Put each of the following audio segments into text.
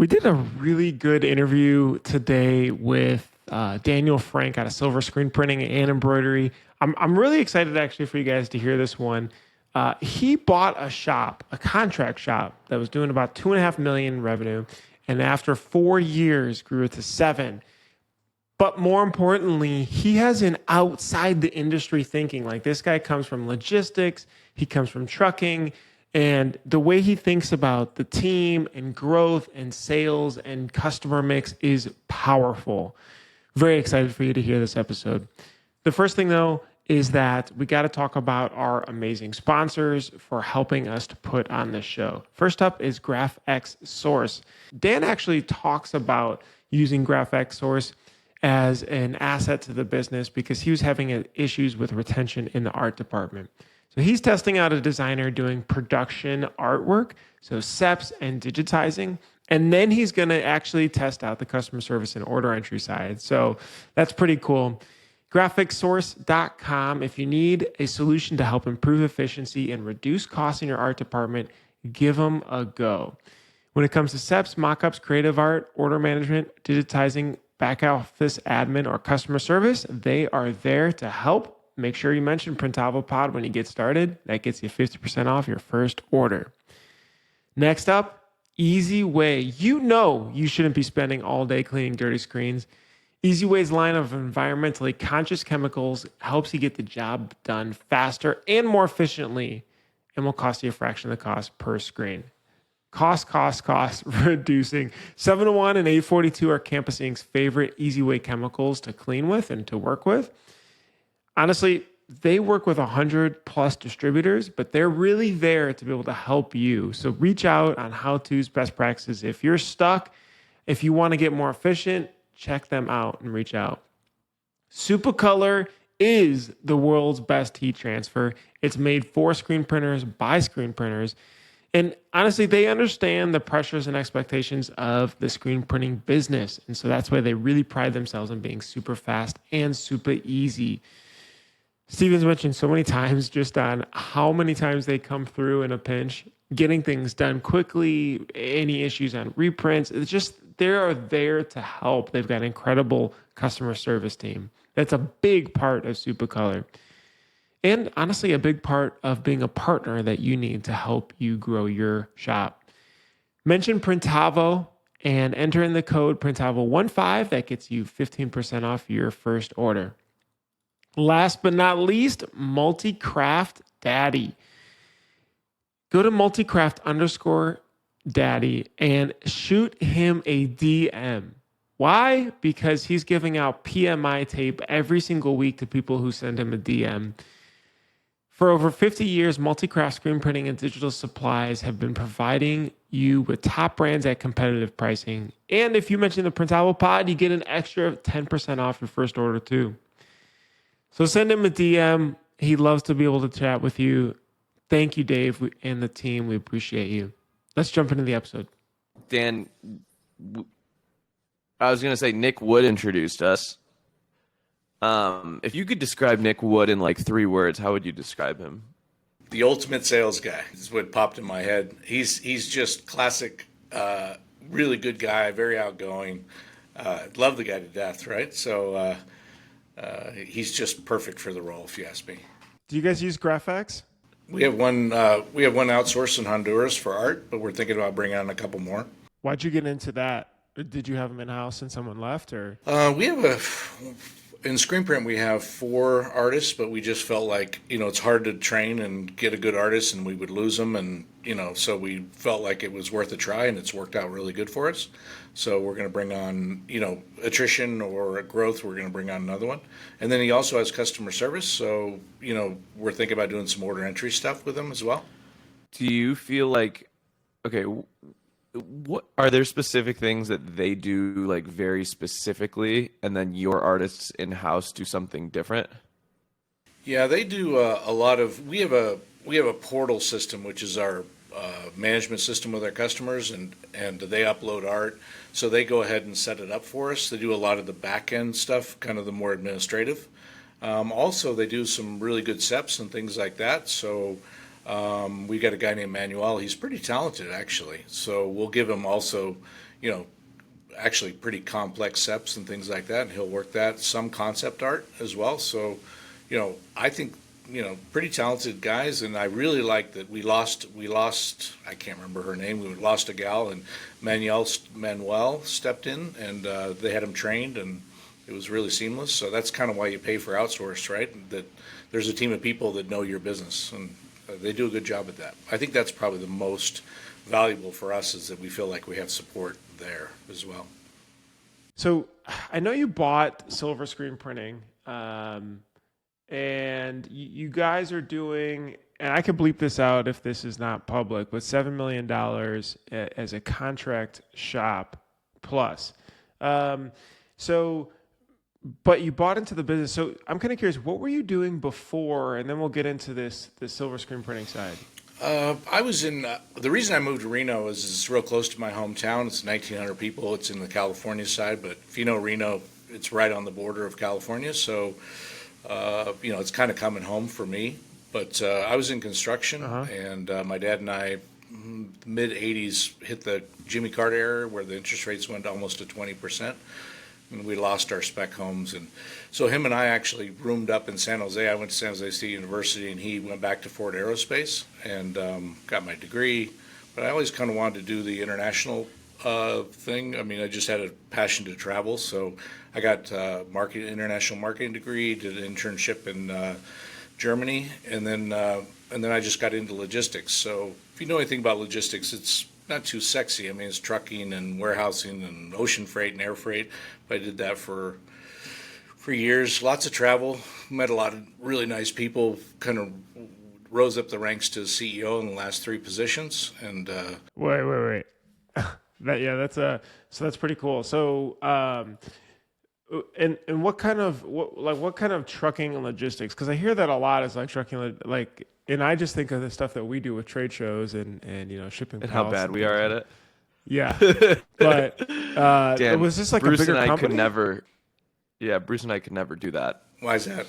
We did a really good interview today with Daniel Frank out of Silver Screen Printing and Embroidery. I'm really excited actually for you guys to hear this one. He bought a shop, a contract shop that was doing about 2.5 million revenue, and after 4 years grew it to 7. But more importantly, he has an outside the industry thinking. Like this guy comes from logistics, he comes from trucking, and the way he thinks about the team and growth and sales and customer mix is powerful. Very excited for you to hear this episode. The first thing, though, is that we got to talk about our amazing sponsors for helping us to put on this show. First up is GraphX Source. Dan actually talks about using GraphX Source as an asset to the business because he was having issues with retention in the art department. So he's testing out a designer doing production artwork, so SEPs and digitizing, and then he's going to actually test out the customer service and order entry side. So that's pretty cool. Graphicsource.com. If you need a solution to help improve efficiency and reduce costs in your art department, give them a go. When it comes to SEPs, mockups, creative art, order management, digitizing, back office admin, or customer service, they are there to help. Make sure you mention Printavo Pod when you get started. That gets you 50% off your first order. Next up, Easy Way. You know you shouldn't be spending all day cleaning dirty screens. Easy Way's line of environmentally conscious chemicals helps you get the job done faster and more efficiently and will cost you a fraction of the cost per screen. Cost, reducing. 701 and 842 are Campus Inc.'s favorite Easy Way chemicals to clean with and to work with. Honestly, they work with 100 plus distributors, but they're really there to be able to help you. So reach out on how-tos, best practices. If you're stuck, if you want to get more efficient, check them out and reach out. Supercolor is the world's best heat transfer. It's made for screen printers by screen printers. And honestly, they understand the pressures and expectations of the screen printing business. And so that's why they really pride themselves on being super fast and super easy. Steven's mentioned so many times just on how many times they come through in a pinch, getting things done quickly, any issues on reprints. It's just, they are there to help. They've got an incredible customer service team. That's a big part of Supercolor. And honestly, a big part of being a partner that you need to help you grow your shop. Mention Printavo and enter in the code Printavo15. That gets you 15% off your first order. Last but not least, Multicraft Daddy. Go to multicraft_daddy and shoot him a DM. Why? Because he's giving out PMI tape every single week to people who send him a DM. For over 50 years, Multicraft Screen Printing and Digital Supplies have been providing you with top brands at competitive pricing. And if you mention the Printavo Pod, you get an extra 10% off your first order too. So send him a DM. He loves to be able to chat with you. Thank you, Dave, and the team. We appreciate you. Let's jump into the episode. Dan, I was going to say Nick Wood introduced us. If you could describe Nick Wood in like 3 words, how would you describe him? The ultimate sales guy is what popped in my head. He's just classic, really good guy, very outgoing. Love the guy to death, right? So he's just perfect for the role, if you ask me. Do you guys use GraphX? We have one outsourced in Honduras for art, but we're thinking about bringing on a couple more. Why'd you get into that? Did you have them in-house and someone left? Or We have in screen print, we have 4 artists, but we just felt like, it's hard to train and get a good artist and we would lose them. And, so we felt like it was worth a try and it's worked out really good for us. So we're going to bring on, attrition or growth. We're going to bring on another one. And then he also has customer service. So, we're thinking about doing some order entry stuff with him as well. Do you feel like, okay, what are there specific things that they do like very specifically, and then your artists in-house do something different? Yeah, they do a lot of. We have a portal system, which is our management system with our customers, and they upload art, so they go ahead and set it up for us. They do a lot of the back end stuff, kind of the more administrative. Also, they do some really good SEPs and things like that. So We got a guy named Manuel. He's pretty talented, actually. So we'll give him also, you know, actually pretty complex steps and things like that, and he'll work that. Some concept art as well. So, you know, I think, you know, pretty talented guys, and I really like that we lost, I can't remember her name. We lost a gal, and Manuel stepped in, and they had him trained, and it was really seamless. So that's kind of why you pay for outsource, right? That there's a team of people that know your business, and they do a good job at that. I think that's probably the most valuable for us, is that we feel like we have support there as well. So I know you bought Silver Screen Printing, and you guys are doing, and I can bleep this out if this is not public, but $7 million as a contract shop plus. So, but you bought into the business. So I'm kind of curious, what were you doing before? And then we'll get into the Silver Screen Printing side. I was in, the reason I moved to Reno is it's real close to my hometown. It's 1,900 people. It's in the California side, but if you know Reno, it's right on the border of California. So, you know, it's kind of coming home for me. But I was in construction, and my dad and I, mid 80s, hit the Jimmy Carter era where the interest rates went almost to 20%. And we lost our spec homes, and so him and I actually roomed up in San Jose. I went to San Jose State University, and he went back to Ford Aerospace and got my degree. But I always kind of wanted to do the international thing. I mean, I just had a passion to travel, so I got international marketing degree, did an internship in Germany, and then I just got into logistics. So if you know anything about logistics, it's not too sexy. I mean, it's trucking and warehousing and ocean freight and air freight. But I did that for years. Lots of travel. Met a lot of really nice people. Kind of rose up the ranks to CEO in the last 3 positions. And Wait. That's pretty cool. So, and what kind of trucking and logistics? Because I hear that a lot is like trucking, like. And I just think of the stuff that we do with trade shows and you know, shipping. And how bad we are at it. Yeah. But Dan, was this like Bruce a bigger and I company? could never. Yeah, Bruce and I could never do that. why is that?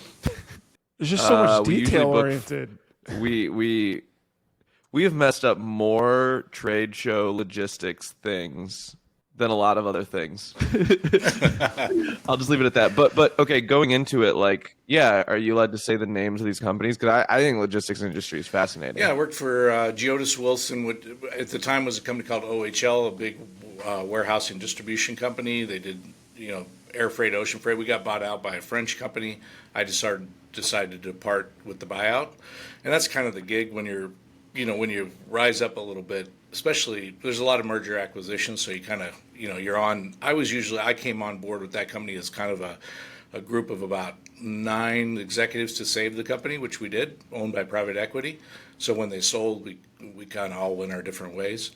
There's just so much we usually detail book- oriented. We have messed up more trade show logistics things than a lot of other things. I'll just leave it at that. But okay, going into it, like, yeah, are you allowed to say the names of these companies? Because I think logistics industry is fascinating. Yeah, I worked for Geodis Wilson. At the time was a company called OHL, a big warehousing distribution company. They did, you know, air freight, ocean freight. We got bought out by a French company. I decided to depart with the buyout, and that's kind of the gig when you're, you know, when you rise up a little bit. Especially, there's a lot of merger acquisitions, so you kind of, you know, you're on. I came on board with that company as kind of a group of about 9 executives to save the company, which we did, owned by private equity. So when they sold, we kind of all went our different ways.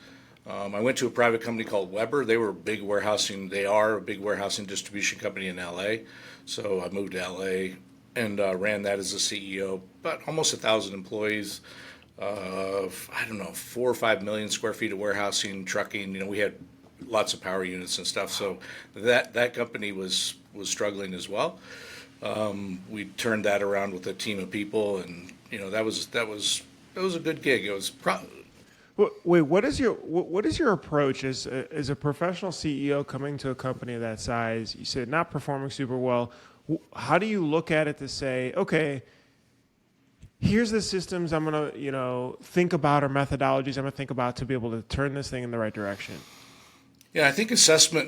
I went to a private company called Weber. They are a big warehousing distribution company in LA. So I moved to LA and ran that as a CEO, about almost 1,000 employees. I don't know, 4 or 5 million square feet of warehousing, trucking. You know, we had lots of power units and stuff. So that company was struggling as well. We turned that around with a team of people, and you know, that was a good gig. It was Wait, what is your approach as a professional CEO coming to a company of that size? You said not performing super well. How do you look at it to say, okay, here's the systems I'm going to, you know, think about, or methodologies I'm going to think about to be able to turn this thing in the right direction? Yeah, I think assessing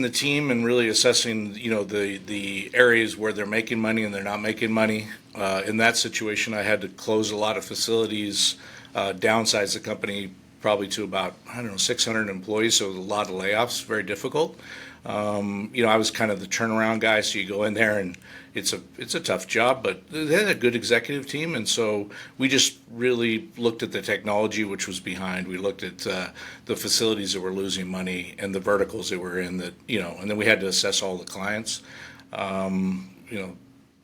the team and really assessing, you know, the areas where they're making money and they're not making money. In that situation, I had to close a lot of facilities, downsize the company probably to about, 600 employees, so a lot of layoffs, very difficult. You know, I was kind of the turnaround guy, so you go in there and it's a tough job, but they had a good executive team, and so we just really looked at the technology which was behind. We looked at the facilities that were losing money and the verticals that were in that, you know, and then we had to assess all the clients. You know,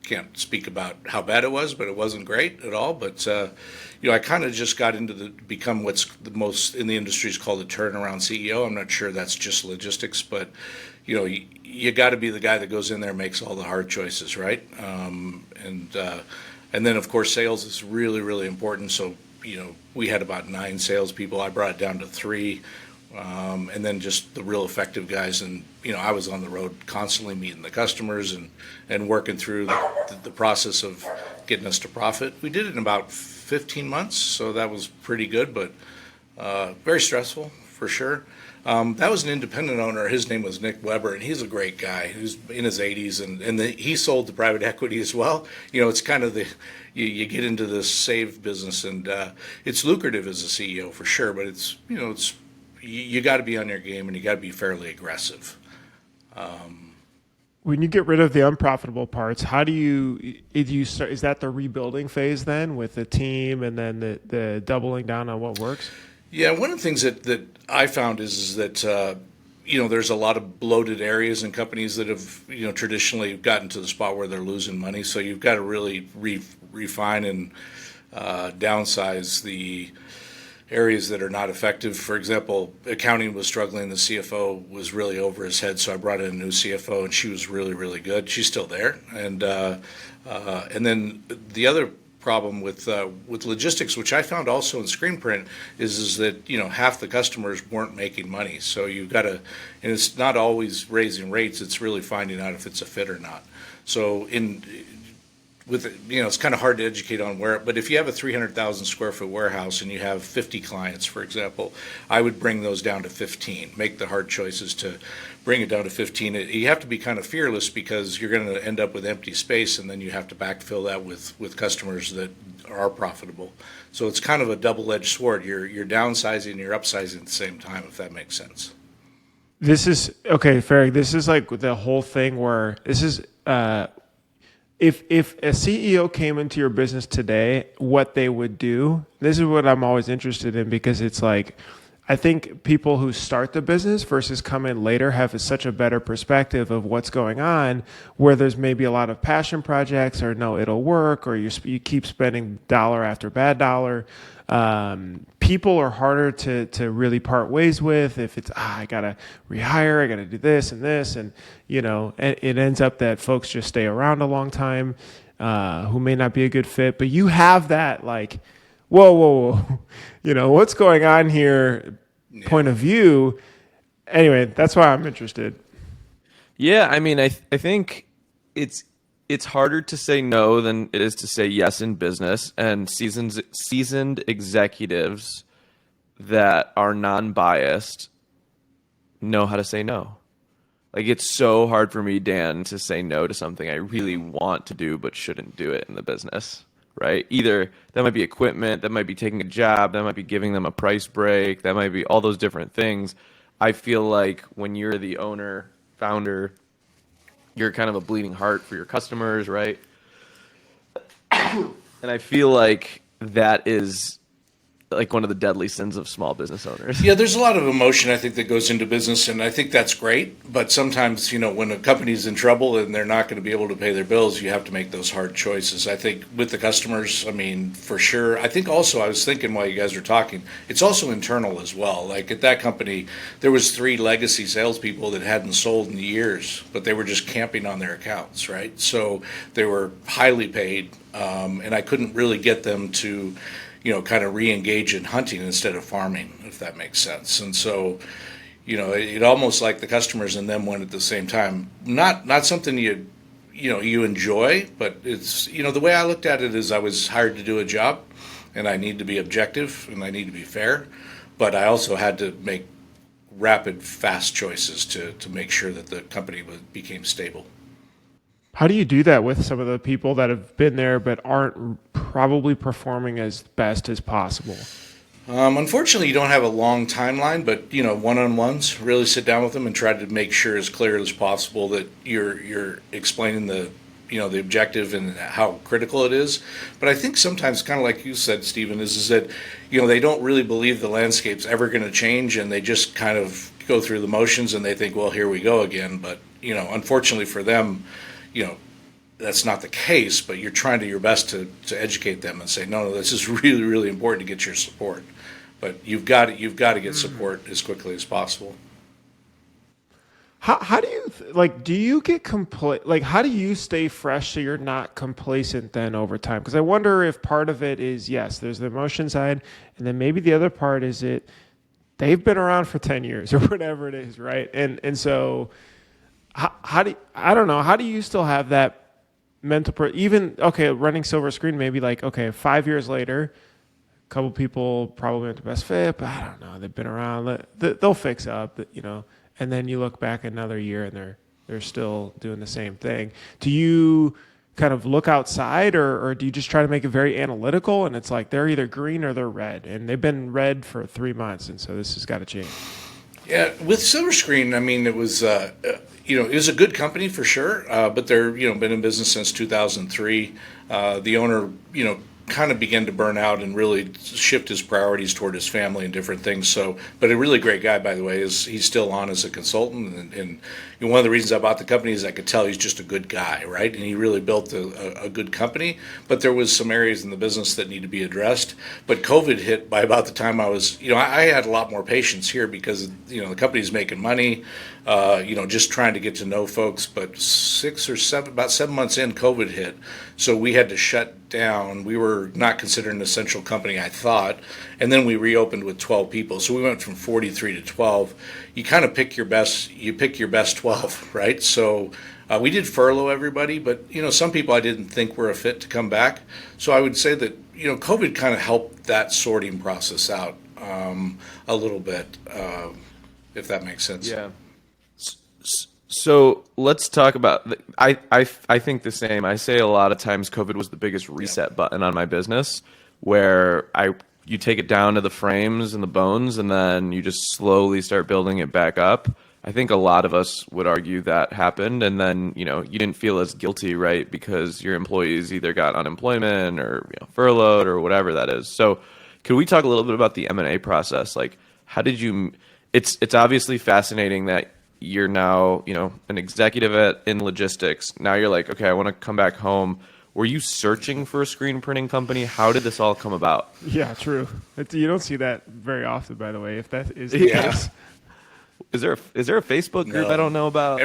can't speak about how bad it was, but it wasn't great at all. But you know, I kind of just got into become what's the most in the industry is called a turnaround CEO. I'm not sure that's just logistics, but you know, you got to be the guy that goes in there and makes all the hard choices, right? And And then, of course, sales is really, really important. So, we had about 9 salespeople. I brought it down to 3. And then just the real effective guys. And, I was on the road constantly meeting the customers and working through the process of getting us to profit. We did it in about 15 months, so that was pretty good, but very stressful for sure. That was an independent owner. His name was Nick Weber, and he's a great guy. He's in his 80s, and he sold to private equity as well. It's kind of you get into this save business, and it's lucrative as a CEO for sure, but it's you got to be on your game, and you got to be fairly aggressive. When you get rid of the unprofitable parts, how do you start? Is that the rebuilding phase then with the team, and then the doubling down on what works? Yeah, one of the things that I found is that there's a lot of bloated areas in companies that have traditionally gotten to the spot where they're losing money. So you've got to really refine and downsize the areas that are not effective. For example, accounting was struggling. The CFO was really over his head, so I brought in a new CFO, and she was really, really good. She's still there. And then the other problem with logistics, which I found also in screen print, is that half the customers weren't making money. So you've got to, and it's not always raising rates. It's really finding out if it's a fit or not. So it's kind of hard to educate on where, but if you have a 300,000 square foot warehouse and you have 50 clients, for example, I would bring those down to 15, make the hard choices to bring it down to 15. You have to be kind of fearless because you're going to end up with empty space, and then you have to backfill that with customers that are profitable. So it's kind of a double-edged sword. You're downsizing and you're upsizing at the same time, if that makes sense. This is, okay, Farag, this is like the whole thing where this is, if a CEO came into your business today, what they would do, this is what I'm always interested in, because it's like, I think people who start the business versus come in later have such a better perspective of what's going on, where there's maybe a lot of passion projects, or no, it'll work, or you keep spending dollar after bad dollar. People are harder to really part ways with if it's, I got to rehire, I got to do this and this. And, it ends up that folks just stay around a long time who may not be a good fit. But you have that like, whoa, what's going on here point of view. Anyway, that's why I'm interested. Yeah, I mean, I think it's harder to say no than it is to say yes in business, and seasoned executives that are non-biased know how to say no. Like, it's so hard for me, Dan, to say no to something I really want to do but shouldn't do it in the business, right? Either that might be equipment, that might be taking a job, that might be giving them a price break, that might be all those different things. I feel like when you're the owner, founder, you're kind of a bleeding heart for your customers, right? And I feel like that is like one of the deadly sins of small business owners. Yeah, there's a lot of emotion, I think, that goes into business, and I think that's great. But sometimes, when a company's in trouble and they're not going to be able to pay their bills, you have to make those hard choices. I think with the customers, I mean, for sure. I think also, I was thinking while you guys were talking, it's also internal as well. Like at that company, there was 3 legacy salespeople that hadn't sold in years, but they were just camping on their accounts, right? So they were highly paid, and I couldn't really get them to kind of re-engage in hunting instead of farming, if that makes sense. And so, it almost like the customers and them went at the same time. Not something you enjoy, but it's, the way I looked at it is I was hired to do a job, and I need to be objective and I need to be fair, but I also had to make rapid, fast choices to make sure that the company became stable. How do you do that with some of the people that have been there but aren't probably performing as best as possible? Unfortunately, you don't have a long timeline, but one-on-ones, really sit down with them and try to make sure as clear as possible that you're explaining the objective and how critical it is. But I think sometimes, kind of like you said, Stephen, is that they don't really believe the landscape's ever going to change, and they just kind of go through the motions and they think, well, here we go again. But unfortunately for them, that's not the case, but you're trying to your best to educate them and say, no, this is really, really important to get your support. But you've got to get support as quickly as possible. How do you like, do you get like, how do you stay fresh so you're not complacent then over time? Because I wonder if part of it is, yes, there's the emotion side, and then maybe the other part is they've been around for 10 years or whatever it is, right? And so how do I don't know, how do you still have that even, okay, running Silver Screen, maybe like, okay, 5 years later, a couple people probably aren't the best fit, but I don't know, they've been around, they'll fix up, and then you look back another year and they're still doing the same thing. Do you kind of look outside, or do you just try to make it very analytical and it's like they're either green or they're red and they've been red for 3 months and so this has got to change? Yeah, with Silver Screen, I mean, it was it was a good company for sure, but they're been in business since 2003. The owner kind of began to burn out and really shift his priorities toward his family and different things. So, but a really great guy, by the way, is he's still on as a consultant. And one of the reasons I bought the company is I could tell he's just a good guy, right? And he really built a good company. But there was some areas in the business that need to be addressed. But COVID hit by about the time I was, I had a lot more patience here because the company's making money. Just trying to get to know folks. But about 7 months in, COVID hit. So we had to shut down. We were not considered an essential company, I thought. And then we reopened with 12 people. So we went from 43 to 12. You kind of pick your best 12, right? So we did furlough everybody, but some people I didn't think were a fit to come back. So I would say that COVID kind of helped that sorting process out a little bit, if that makes sense. Yeah. So let's talk about. I think the same. I say a lot of times COVID was the biggest reset button on my business, where you take it down to the frames and the bones, and then you just slowly start building it back up. I think a lot of us would argue that happened, and then you didn't feel as guilty, right? Because your employees either got unemployment or furloughed or whatever that is. So, could we talk a little bit about the M&A process? Like, how did you? It's obviously fascinating that you're now, an executive in logistics. Now you're like, okay, I want to come back home. Were you searching for a screen printing company? How did this all come about? Yeah, true. You don't see that very often, by the way, if that is the case. Is there a Facebook group I don't know about?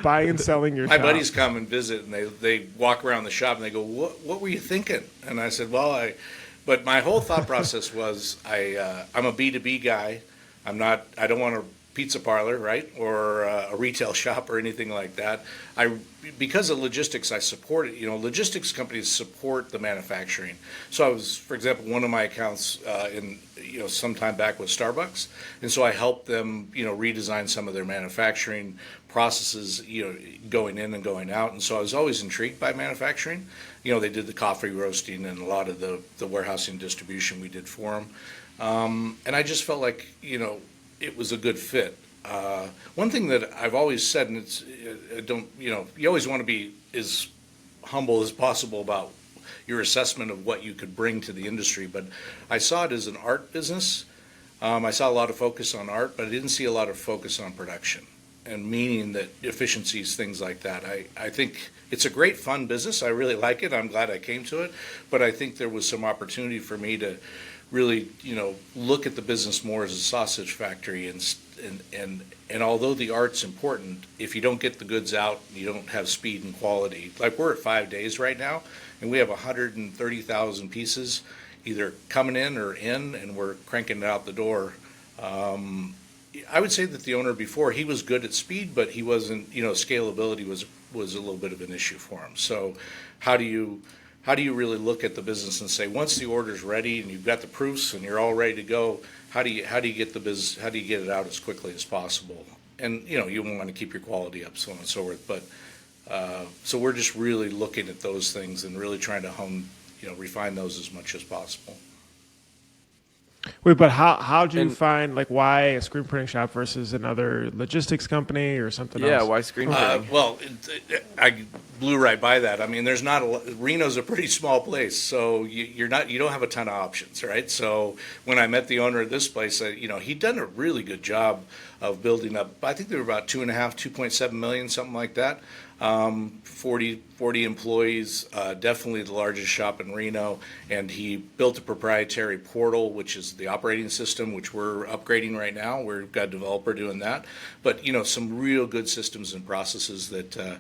Buying and selling your My shop. buddies come and visit, and they walk around the shop, and they go, what were you thinking? And I said, but my whole thought process was, I'm a B2B guy. I don't want a pizza parlor, right, or a retail shop or anything like that. Because of logistics, I support it. Logistics companies support the manufacturing. So I was, for example, one of my accounts some time back was Starbucks, and so I helped them, redesign some of their manufacturing processes, going in and going out. And so I was always intrigued by manufacturing. They did the coffee roasting and a lot of the warehousing distribution we did for them, and I just felt like it was a good fit. One thing that I've always said, and you always want to be as humble as possible about your assessment of what you could bring to the industry, but I saw it as an art business. I saw a lot of focus on art, but I didn't see a lot of focus on production, and meaning that efficiencies, things like that. I think it's a great, fun business. I really like it. I'm glad I came to it, but I think there was some opportunity for me to really, look at the business more as a sausage factory, and although the art's important, if you don't get the goods out, you don't have speed and quality. Like, we're at 5 days right now, and we have 130,000 pieces either coming in, and we're cranking it out the door. I would say that the owner before, he was good at speed, but he wasn't, scalability was a little bit of an issue for him. So how do you really look at the business and say, once the order's ready and you've got the proofs and you're all ready to go, how do you get the business, how do you get it out as quickly as possible? And you want to keep your quality up, so on and so forth. But so we're just really looking at those things and really trying to refine those as much as possible. Wait, but how do you find, like, why a screen printing shop versus another logistics company or something else? Yeah, why screen printing? I blew right by that. I mean, there's not Reno's a pretty small place, so you don't have a ton of options, right? So when I met the owner of this place, he'd done a really good job of building up. I think they were about 2.7 million, something like that. 40 employees, definitely the largest shop in Reno. And he built a proprietary portal, which is the operating system, which we're upgrading right now. We've got a developer doing that. But, some real good systems and processes that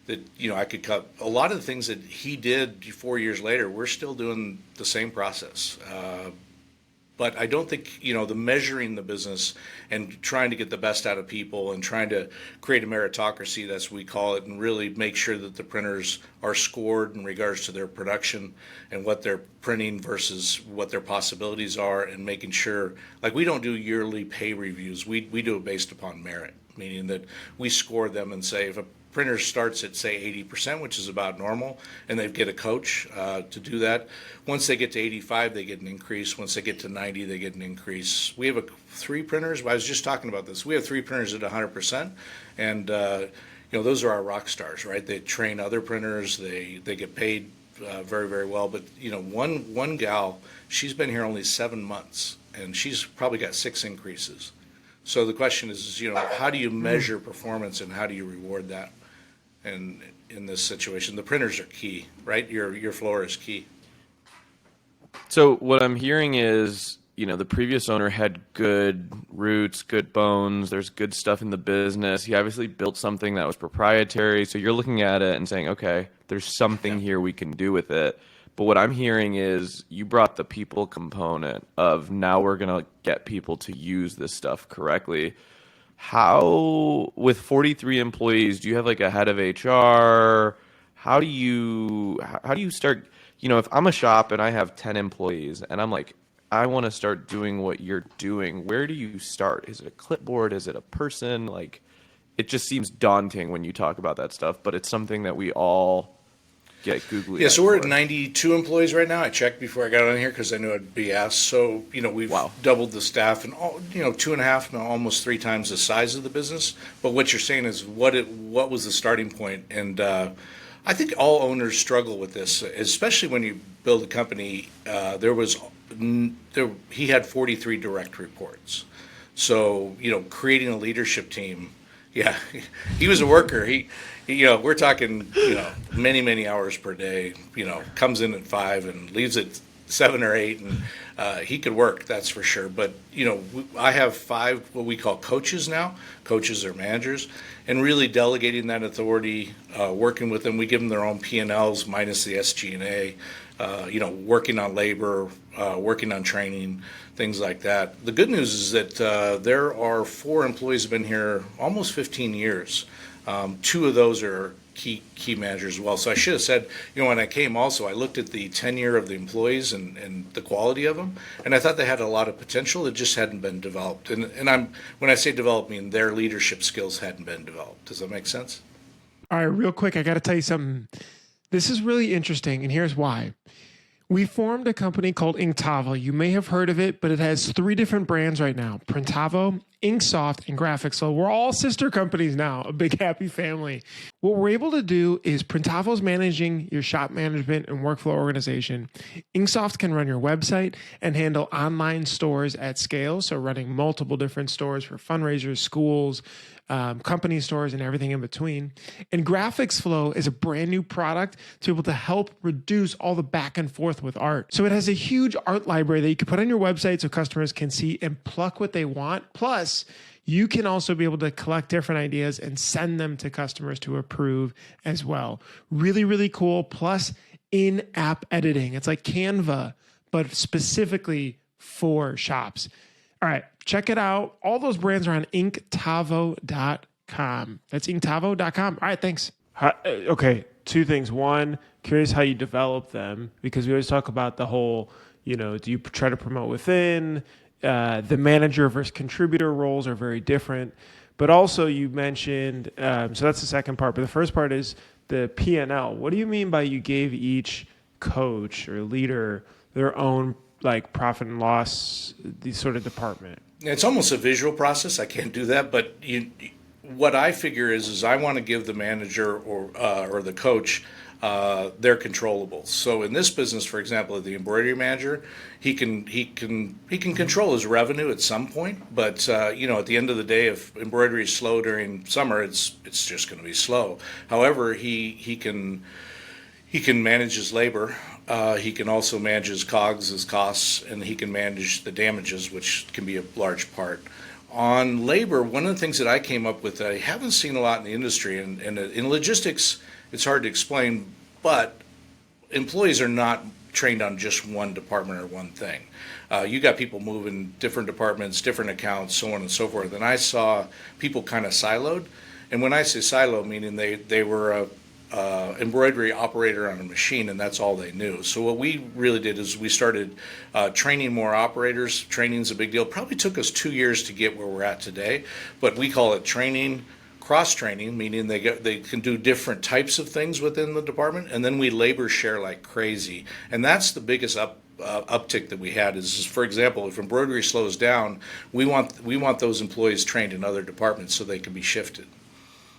I could cut. A lot of the things that he did 4 years later, we're still doing the same process. But I don't think, the measuring the business and trying to get the best out of people and trying to create a meritocracy, as we call it, and really make sure that the printers are scored in regards to their production and what they're printing versus what their possibilities are, and making sure, like, we don't do yearly pay reviews. We do it based upon merit, meaning that we score them and say if a printer starts at, say, 80%, which is about normal, and they get a coach to do that. Once they get to 85, they get an increase. Once they get to 90, they get an increase. We have 3 printers. I was just talking about this. We have 3 printers at 100%, and those are our rock stars, right? They train other printers. They get paid very, very well. But one gal, she's been here only 7 months, and she's probably got 6 increases. So the question is, how do you measure performance and how do you reward that? And in this situation, the printers are key, right? Your floor is key. So what I'm hearing is, the previous owner had good roots, good bones. There's good stuff in the business. He obviously built something that was proprietary. So you're looking at it and saying, okay, there's something here we can do with it. But what I'm hearing is you brought the people component of now we're going to get people to use this stuff correctly. How, with 43 employees, do you have like a head of HR? How do you start, if I'm a shop and I have 10 employees and I'm like, I want to start doing what you're doing, where do you start? Is it a clipboard? Is it a person? Like, it just seems daunting when you talk about that stuff, but it's something that we all get googly. Yeah, so we're at 92 employees right now. I checked before I got on here because I knew I'd be asked. So, we've doubled the staff and, 2.5, almost 3 times the size of the business. But what you're saying is what was the starting point? And I think all owners struggle with this, especially when you build a company. He had 43 direct reports. So, creating a leadership team. Yeah, he was a worker. We're talking, many, many hours per day, comes in at 5 and leaves at 7 or 8, and he could work, that's for sure. But, I have 5 what we call coaches now. Coaches are managers, and really delegating that authority, working with them. We give them their own P&Ls minus the SG&A, working on labor, working on training, things like that. The good news is that there are 4 employees who have been here almost 15 years. 2 of those are key managers as well. So I should have said, when I came also, I looked at the tenure of the employees and the quality of them, and I thought they had a lot of potential that just hadn't been developed. And when I say developed, I mean their leadership skills hadn't been developed. Does that make sense? All right, real quick, I got to tell you something. This is really interesting, and here's why. We formed a company called Printavo. You may have heard of it, but it has 3 different brands right now: Printavo, Inksoft, and Graphics. So we're all sister companies now, a big happy family. What we're able to do is Printavo's managing your shop management and workflow organization. Inksoft can run your website and handle online stores at scale, so running multiple different stores for fundraisers, schools, company stores, and everything in between. And Graphics Flow is a brand new product to be able to help reduce all the back and forth with art. So it has a huge art library that you can put on your website so customers can see and pluck what they want. Plus, you can also be able to collect different ideas and send them to customers to approve as well. Really, really cool. Plus, in-app editing. It's like Canva, but specifically for shops. All right, check it out. All those brands are on Printavo.com. That's Printavo.com. All right, thanks. Okay, 2 things. One, curious how you develop them, because we always talk about the whole, do you try to promote within? The manager versus contributor roles are very different. But also you mentioned, so that's the second part. But the first part is the P&L. What do you mean by you gave each coach or leader their own profit and loss, these sort of department? It's almost a visual process. I can't do that, but what I figure is I want to give the manager or the coach they're controllable. So in this business, for example, the embroidery manager, he can control his revenue at some point, but at the end of the day, if embroidery is slow during summer, it's just going to be slow. However, he can manage his labor. He can also manage his COGS, his costs, and he can manage the damages, which can be a large part. On labor, one of the things that I came up with that I haven't seen a lot in the industry, and in logistics, it's hard to explain, but employees are not trained on just one department or one thing. You got people moving different departments, different accounts, so on and so forth. And I saw people kind of siloed. And when I say silo, meaning they were a embroidery operator on a machine, and that's all they knew. So what we really did is we started training more operators. Training's a big deal. Probably took us 2 years to get where we're at today, but we call it training, cross-training, meaning they can do different types of things within the department, and then we labor share like crazy. And that's the biggest uptick that we had is, for example, if embroidery slows down, we want those employees trained in other departments so they can be shifted.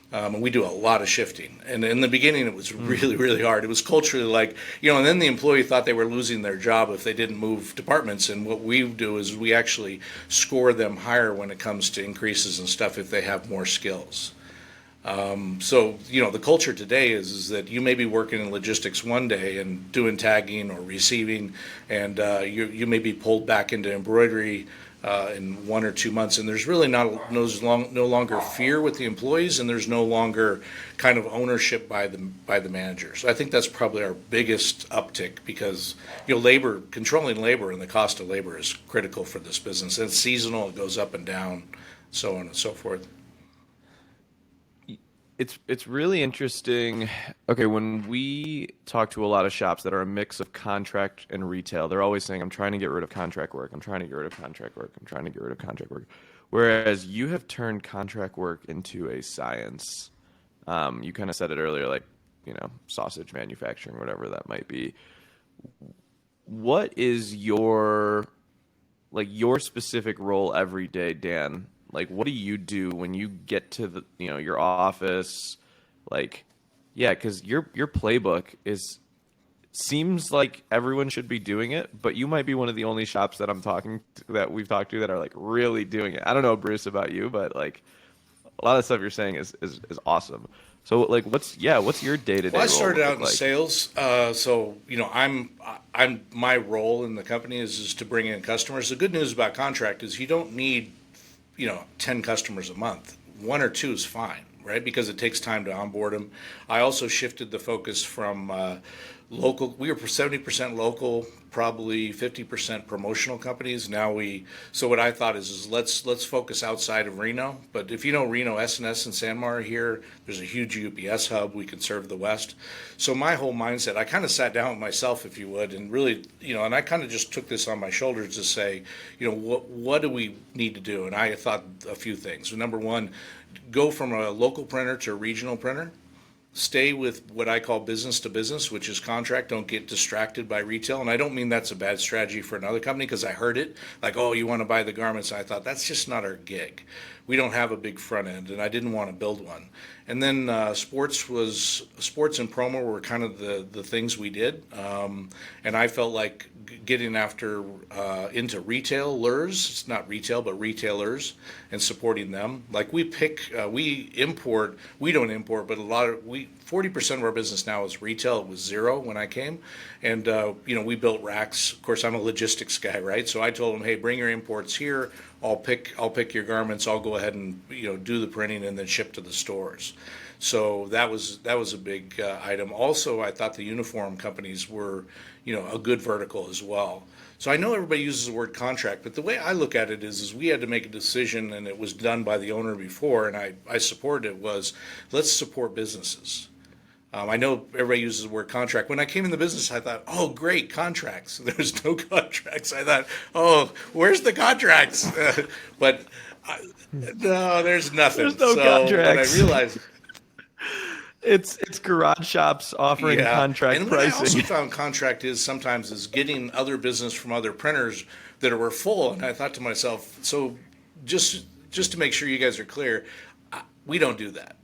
And we do a lot of shifting. And in the beginning, it was really, really hard. It was culturally and then the employee thought they were losing their job if they didn't move departments. And what we do is we actually score them higher when it comes to increases and stuff if they have more skills. The culture today is that you may be working in logistics one day and doing tagging or receiving, and you may be pulled back into embroidery in 1 or 2 months, and there's really no longer fear with the employees, and there's no longer kind of ownership by the managers. I think that's probably our biggest uptick because controlling labor and the cost of labor is critical for this business. And it's seasonal; it goes up and down, so on and so forth. It's really interesting. Okay, when we talk to a lot of shops that are a mix of contract and retail, they're always saying, I'm trying to get rid of contract work. I'm trying to get rid of contract work. I'm trying to get rid of contract work. Whereas you have turned contract work into a science. You kind of said it earlier, sausage manufacturing, whatever that might be. What is your specific role every day, Dan? What do you do when you get to your office? Because your playbook seems like everyone should be doing it, but you might be one of the only shops that we've talked to that are really doing it. I don't know, Bruce, about you, but a lot of stuff you're saying is awesome. So what's your day-to-day Well, I started role out in sales, I'm my role in the company is to bring in customers. The good news about contract is you don't need 10 customers a month. 1 or 2 is fine, right? Because it takes time to onboard them. I also shifted the focus from local. We were 70% local, probably 50% promotional companies. So what I thought is let's focus outside of Reno. But if you know Reno, S&S and Sanmar are here. There's a huge UPS hub. We can serve the West. So my whole mindset, I kind of sat down with myself, if you would, and really, and I kind of just took this on my shoulders to say, what do we need to do? And I thought a few things. Number one, go from a local printer to a regional printer. Stay with what I call business to business, which is contract. Don't get distracted by retail. And I don't mean that's a bad strategy for another company because I heard it oh, you want to buy the garments. And I thought that's just not our gig. We don't have a big front end, and I didn't want to build one. And then sports and promo were kind of the things we did. And I felt like getting after into retailers, it's not retail, but retailers, and supporting them. We import, we don't import, but 40% of our business now is retail. It was 0 when I came. And, we built racks. Of course, I'm a logistics guy, right? So I told them, hey, bring your imports here. I'll pick your garments. I'll go ahead and, do the printing and then ship to the stores. So that was a big item. Also, I thought the uniform companies were, a good vertical as well. So I know everybody uses the word contract, but the way I look at it is we had to make a decision, and it was done by the owner before, and I supported it, was let's support businesses. I know everybody uses the word contract. When I came in the business, I thought, oh, great, contracts. There's no contracts. I thought, oh, where's the contracts? No, there's nothing. There's no contracts. When I realized it's garage shops offering contract and pricing. What I also found contract is getting other business from other printers that were full. And I thought to myself, so just to make sure you guys are clear, we don't do that.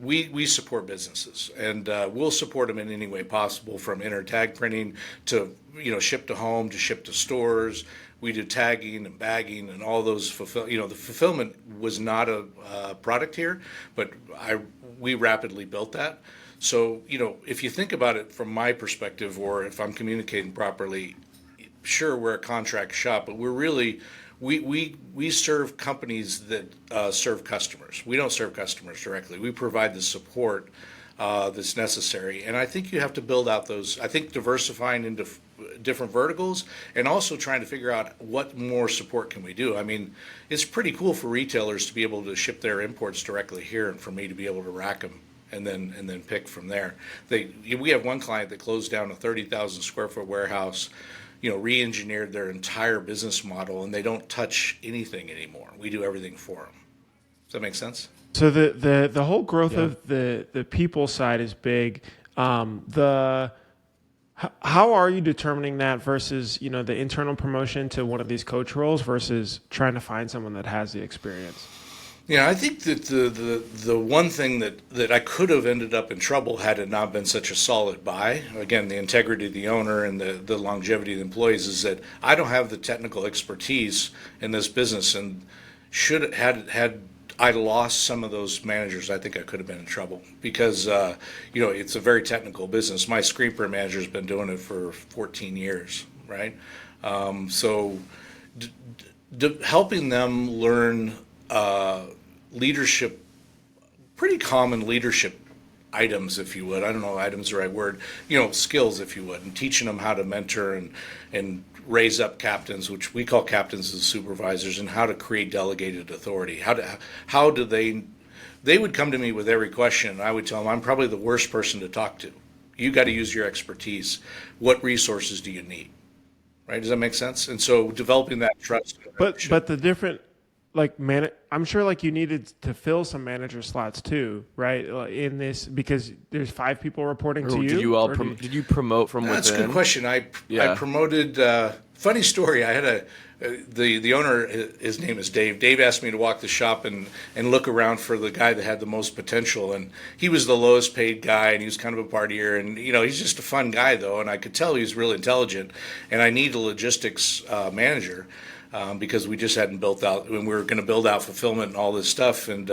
we support businesses, and we'll support them in any way possible, from inter-tag printing to ship to home to ship to stores. We do tagging and bagging and all those the fulfillment was not a product here, but we rapidly built that. So if you think about it from my perspective, or if I'm communicating properly, sure, we're a contract shop, but we're really we serve companies that serve customers. We don't serve customers directly. We provide the support that's necessary. And I think you have to build out those, I think diversifying into different verticals, and also trying to figure out what more support can we do. I mean, it's pretty cool for retailers to be able to ship their imports directly here, and for me to be able to rack them and then pick from there. We have one client that closed down a 30,000 square foot warehouse, re-engineered their entire business model, and they don't touch anything anymore. We do everything for them. Does that make sense? So the whole growth of the people side is big. How are you determining that versus the internal promotion to one of these coach roles versus trying to find someone that has the experience? Yeah, I think that the one thing that I could have ended up in trouble had it not been such a solid buy, again, the integrity of the owner and the longevity of the employees, is that I don't have the technical expertise in this business, and had I lost some of those managers, I think I could have been in trouble, because it's a very technical business. My screenprint manager's been doing it for 14 years, right? So helping them learn leadership, pretty common leadership items, if you would. I don't know, items the right word, skills, if you would, and teaching them how to mentor and raise up captains, which we call captains as supervisors, and how to create delegated authority. How do they would come to me with every question, and I would tell them, I'm probably the worst person to talk to. You got to use your expertise. What resources do you need? Right? Does that make sense? And so developing that trust. But the different, I'm sure you needed to fill some manager slots too, right? In this, because there's 5 people reporting to you. Did you promote from within? That's a good question. I promoted. Funny story. I had the owner. His name is Dave. Dave asked me to walk the shop and look around for the guy that had the most potential, and he was the lowest paid guy, and he was kind of a partier, and he's just a fun guy though, and I could tell he was really intelligent, and I need a logistics manager. Because we just hadn't built out, when we were going to build out fulfillment and all this stuff. And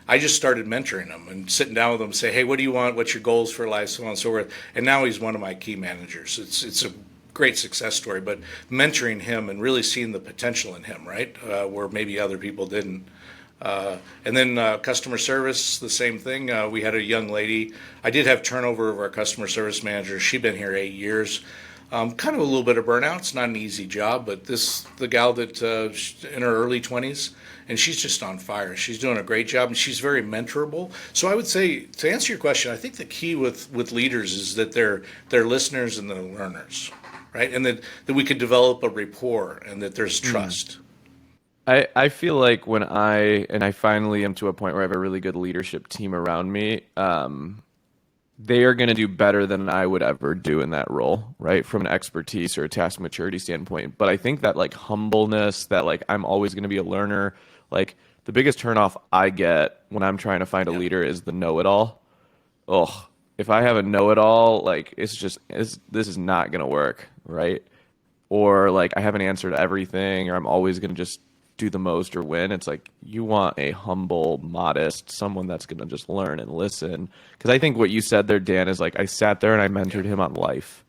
I just started mentoring him and sitting down with him and say, hey, what do you want? What's your goals for life? So on and so forth. And now he's one of my key managers. It's a great success story, but mentoring him and really seeing the potential in him, right? Where maybe other people didn't. And then customer service, the same thing. We had a young lady. I did have turnover of our customer service manager. She'd been here 8 years. Kind of a little bit of burnout. It's not an easy job, but the gal that in her early 20s, and she's just on fire. She's doing a great job, and she's very mentorable. So I would say, to answer your question, I think the key with leaders is that they're listeners and they're learners, right? And that we could develop a rapport, and that there's trust. I feel like when I finally am to a point where I have a really good leadership team around me, they are going to do better than I would ever do in that role, right? From an expertise or a task maturity standpoint. But I think that humbleness, that I'm always going to be a learner, the biggest turnoff I get when I'm trying to find a leader is the know-it-all. Oh, if I have a know-it-all, this is not going to work, right? Or I have an answer to everything, or I'm always going to just do the most or win. It's you want a humble, modest, someone that's going to just learn and listen. Because I think what you said there, Dan, is I sat there and I mentored him on life.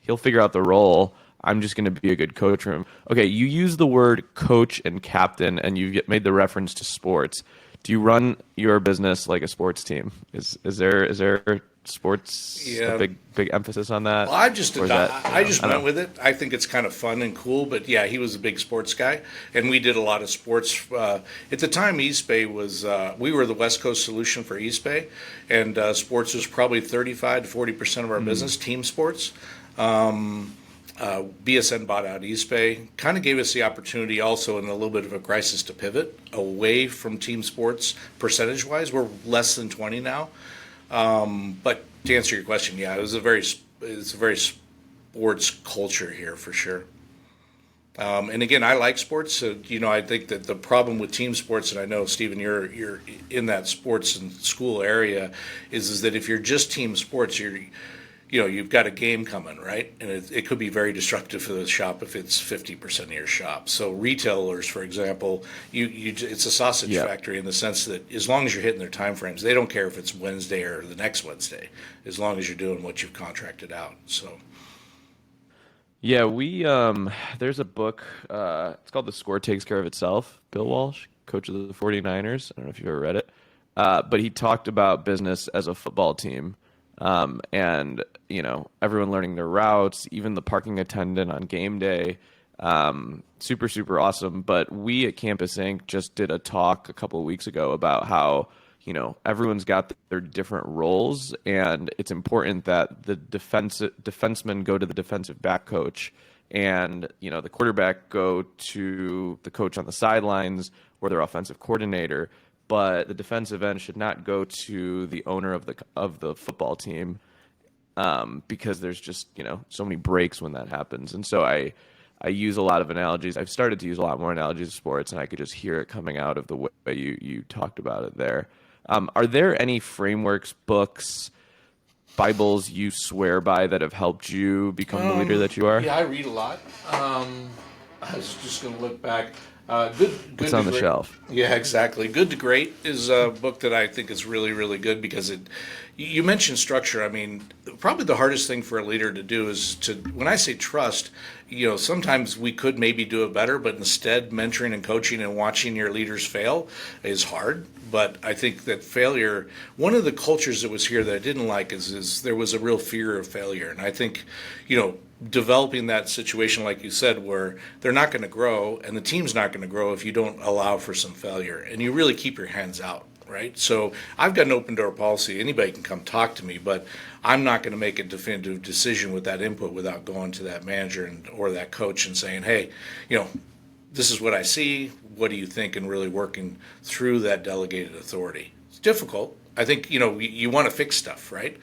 He'll figure out the role. I'm just going to be a good coach for him. Okay, you use the word coach and captain, and you made the reference to sports. Do you run your business like a sports team? Is there sports a big emphasis on that? Well, I just went with it. I think it's kind of fun and cool. But yeah, he was a big sports guy, and we did a lot of sports. At the time, Eastbay was we were the West Coast solution for Eastbay, and sports was probably 35 to 40% of our business, team sports. BSN bought out Eastbay, kind of gave us the opportunity also in a little bit of a crisis to pivot away from team sports percentage-wise. We're less than 20 now. But to answer your question, yeah, it's a very sports culture here for sure. And again, I like sports. So, I think that the problem with team sports, and I know, Stephen, you're in that sports and school area, is that if you're just team sports, you've got a game coming, right? And it could be very destructive for the shop if it's 50% of your shop. So retailers, for example, it's a sausage factory in the sense that as long as you're hitting their time frames, they don't care if it's Wednesday or the next Wednesday, as long as you're doing what you've contracted out. So. Yeah, there's a book, it's called The Score Takes Care of Itself. Bill Walsh, coach of the 49ers. I don't know if you've ever read it. But he talked about business as a football team. And, everyone learning their routes, even the parking attendant on game day. Super, super awesome. But we at Campus Inc. just did a talk a couple of weeks ago about how, everyone's got their different roles, and it's important that the defensemen go to the defensive back coach, and the quarterback go to the coach on the sidelines or their offensive coordinator. But the defensive end should not go to the owner of the football team, because there's just so many breaks when that happens. And so I use a lot of analogies. I've started to use a lot more analogies of sports, and I could just hear it coming out of the way you talked about it there. Are there any frameworks, books, Bibles you swear by that have helped you become the leader that you are? Yeah, I read a lot. I was just going to look back. Good It's on the shelf. Yeah, exactly. Good to Great is a book that I think is really, really good because you mentioned structure. I mean, probably the hardest thing for a leader to do is when I say trust, sometimes we could maybe do it better, but instead mentoring and coaching and watching your leaders fail is hard. But I think that failure, one of the cultures that was here that I didn't like is there was a real fear of failure. And I think, developing that situation, like you said, where they're not going to grow and the team's not going to grow if you don't allow for some failure and you really keep your hands out, right? So I've got an open door policy. Anybody can come talk to me, but I'm not going to make a definitive decision with that input without going to that manager or that coach and saying, hey, this is what I see. What do you think? And really working through that delegated authority. It's difficult. I think, you want to fix stuff, right?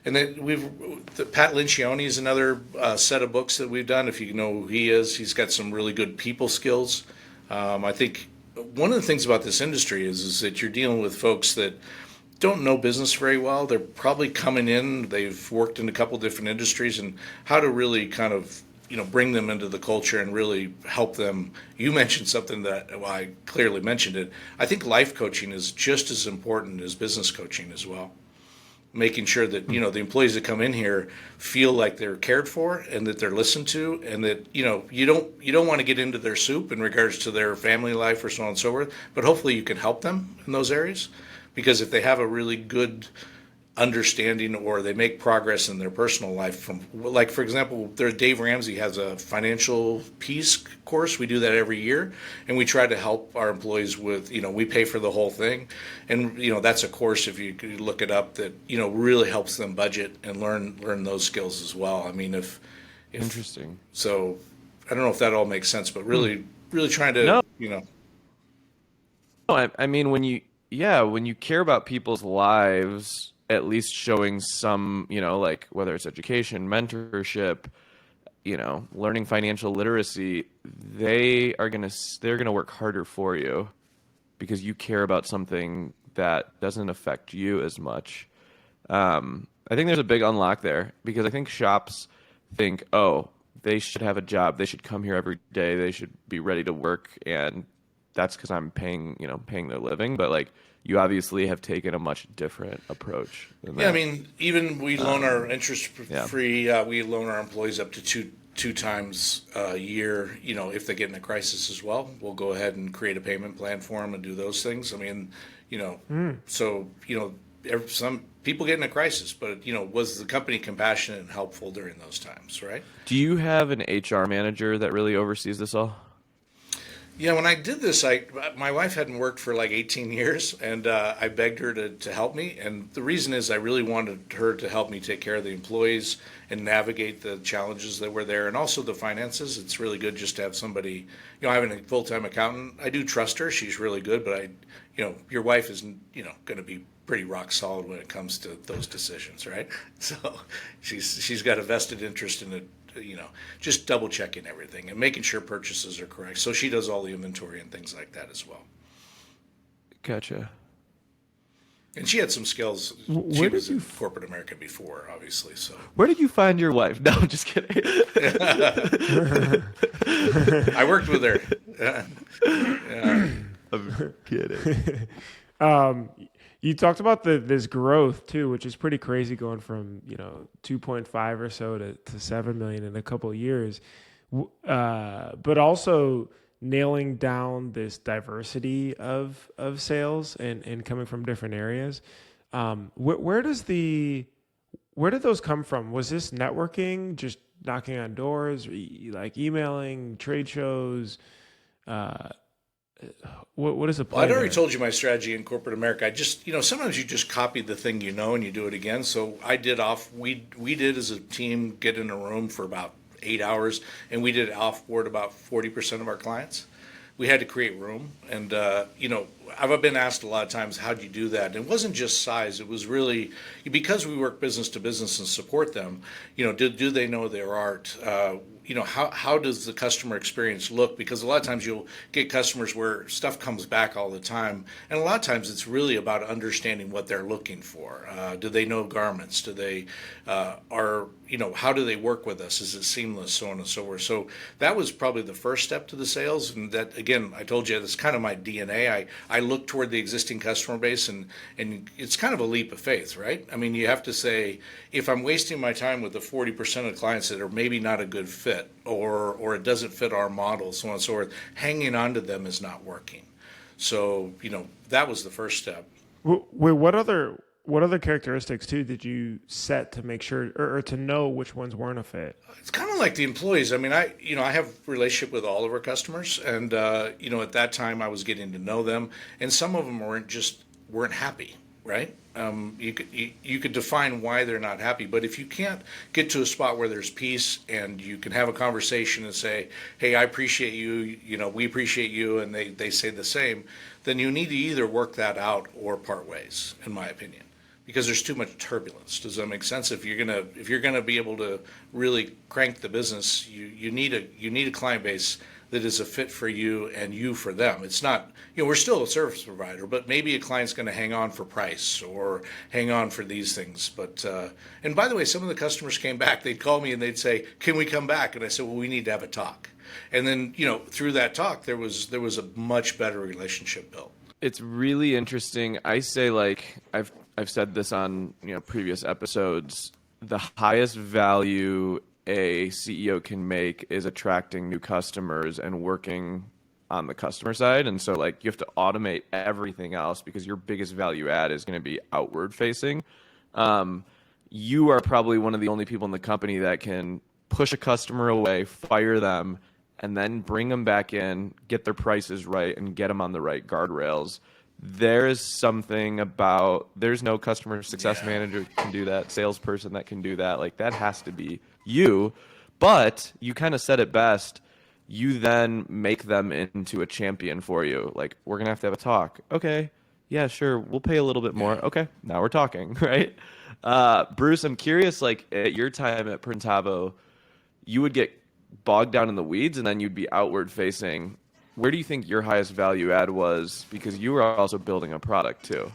And then Pat Lincioni is another set of books that we've done. If you know who he is, he's got some really good people skills. I think one of the things about this industry is that you're dealing with folks that don't know business very well. They're probably coming in. They've worked in a couple different industries, and how to really kind of bring them into the culture and really help them. You mentioned something that, well, I clearly mentioned it. I think life coaching is just as important as business coaching as well. Making sure that the employees that come in here feel like they're cared for and that they're listened to, and that you don't want to get into their soup in regards to their family life or so on and so forth. But hopefully you can help them in those areas, because if they have a really good understanding or they make progress in their personal life, from like, for example, Dave Ramsey has a financial peace course. We do that every year, and we try to help our employees with, we pay for the whole thing, and that's a course, if you could look it up, that really helps them budget and learn those skills as well. I mean, if interesting. So I don't know if that all makes sense, but really trying to No, I mean, when you care about people's lives, at least showing some, like whether it's education, mentorship, learning financial literacy, they're going to work harder for you because you care about something that doesn't affect you as much. I think there's a big unlock there, because I think shops think, oh, they should have a job. They should come here every day. They should be ready to work. And that's because I'm paying their living. But like, you obviously have taken a much different approach than that. Yeah, I mean, even we loan our interest-free, we loan our employees up to two times a year. If they get in a crisis as well, we'll go ahead and create a payment plan for them and do those things. I mean, so, some people get in a crisis, but, was the company compassionate and helpful during those times, right? Do you have an HR manager that really oversees this all? Yeah, when I did this, my wife hadn't worked for like 18 years, and I begged her to help me. And the reason is I really wanted her to help me take care of the employees and navigate the challenges that were there, and also the finances. It's really good just to have somebody, having a full-time accountant. I do trust her; she's really good. But your wife is, going to be pretty rock solid when it comes to those decisions, right? So she's got a vested interest in it just double checking everything and making sure purchases are correct. So she does all the inventory and things like that as well. Gotcha. And she had some skills. She was in corporate America before, obviously. So Where did you find your wife? No, I'm just kidding. I worked with her. Yeah. I'm kidding. You talked about this growth too, which is pretty crazy, going from 2.5 or so to 7 million in a couple of years, but also nailing down this diversity of sales and coming from different areas. Where did those come from? Was this networking, just knocking on doors, like emailing, trade shows? What is the plan? Well, I'd already told you my strategy in corporate America. I just, sometimes you just copy the thing and you do it again. So we did as a team get in a room for about 8 hours, and we did offboard about 40% of our clients. We had to create room, and I've been asked a lot of times, how do you do that? And it wasn't just size; it was really because we work business to business and support them. Do they know their art? How does the customer experience look? Because a lot of times you'll get customers where stuff comes back all the time, and a lot of times it's really about understanding what they're looking for. Do they know garments? Do they how do they work with us? Is it seamless? So on and so forth. So that was probably the first step to the sales, and that again, I told you that's kind of my DNA. I look toward the existing customer base, and it's kind of a leap of faith, right? I mean, you have to say, if I'm wasting my time with the 40% of clients that are maybe not a good fit, or it doesn't fit our model, so on and so forth, hanging on to them is not working. So, that was the first step. What other characteristics too did you set to make sure or to know which ones weren't a fit? It's kind of like the employees. I mean, I have a relationship with all of our customers, and at that time I was getting to know them, and some of them weren't happy, right? You could define why they're not happy, but if you can't get to a spot where there's peace and you can have a conversation and say, hey, I appreciate you, we appreciate you, and they say the same, then you need to either work that out or part ways, in my opinion, because there's too much turbulence. Does that make sense? If you're gonna be able to really crank the business, you need a client base that is a fit for you and you for them. It's not, we're still a service provider, but maybe a client's going to hang on for price or hang on for these things. But, and by the way, some of the customers came back, they'd call me and they'd say, can we come back? And I said, well, we need to have a talk. And then, through that talk, there was a much better relationship built. It's really interesting. I say, like, I've said this on, previous episodes, the highest value a CEO can make is attracting new customers and working on the customer side. And so, like, you have to automate everything else because your biggest value add is going to be outward facing. You are probably one of the only people in the company that can push a customer away, fire them, and then bring them back in, get their prices right, and get them on the right guardrails. There's something about, there's no customer success manager that can do that, salesperson that can do that. Like, that has to be you. But you kind of said it best. You then make them into a champion for you. Like, we're going to have a talk. Okay. Yeah, sure. We'll pay a little bit more. Okay. Now we're talking, right? Bruce, I'm curious, like, at your time at Printavo, you would get bogged down in the weeds and then you'd be outward facing. Where do you think your highest value add was? Because you were also building a product too,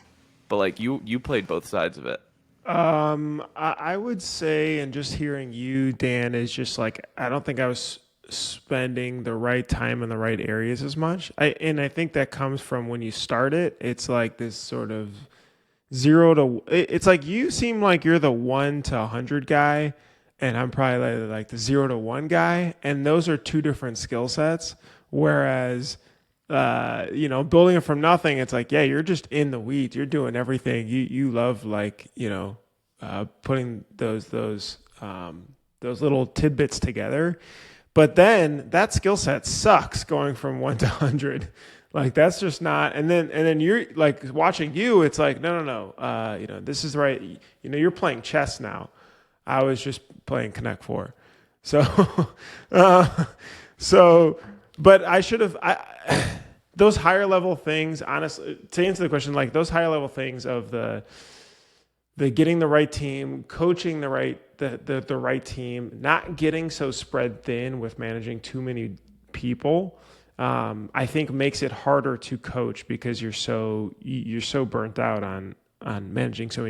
but like you played both sides of it. I would say, and just hearing you, Dan, is just like, I don't think I was spending the right time in the right areas as much. I think that comes from when you start it. It's like this sort of it's like you seem like you're the 1 to 100 guy, and I'm probably like the 0 to 1 guy, and those are two different skill sets. Whereas, building it from nothing, it's like, yeah, you're just in the weeds. You're doing everything. You love, like, putting those little tidbits together. But then that skill set sucks going from 1 to 100. Like, that's just not. And then you're like watching you. It's like, no. This is right. You're playing chess now. I was just playing Connect 4. So. But I should have, those higher level things, honestly, to answer the question, like those higher level things of the getting the right team, coaching the right the right team, not getting so spread thin with managing too many people, I think makes it harder to coach because you're so burnt out on managing so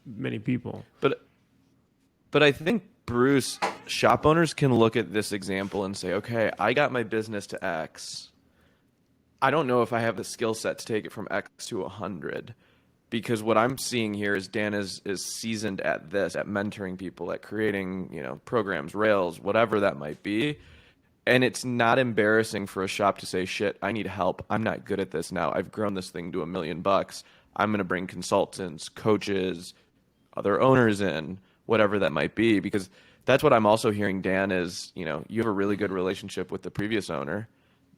many people. But I think, Bruce, shop owners can look at this example and say, okay, I got my business to X. I don't know if I have the skill set to take it from X to 100, because what I'm seeing here is Dan is seasoned at this, at mentoring people, at creating, programs, rails, whatever that might be. And it's not embarrassing for a shop to say, shit, I need help. I'm not good at this now. I've grown this thing to $1 million. I'm going to bring consultants, coaches, other owners in, whatever that might be, because that's what I'm also hearing, Dan, is, you have a really good relationship with the previous owner.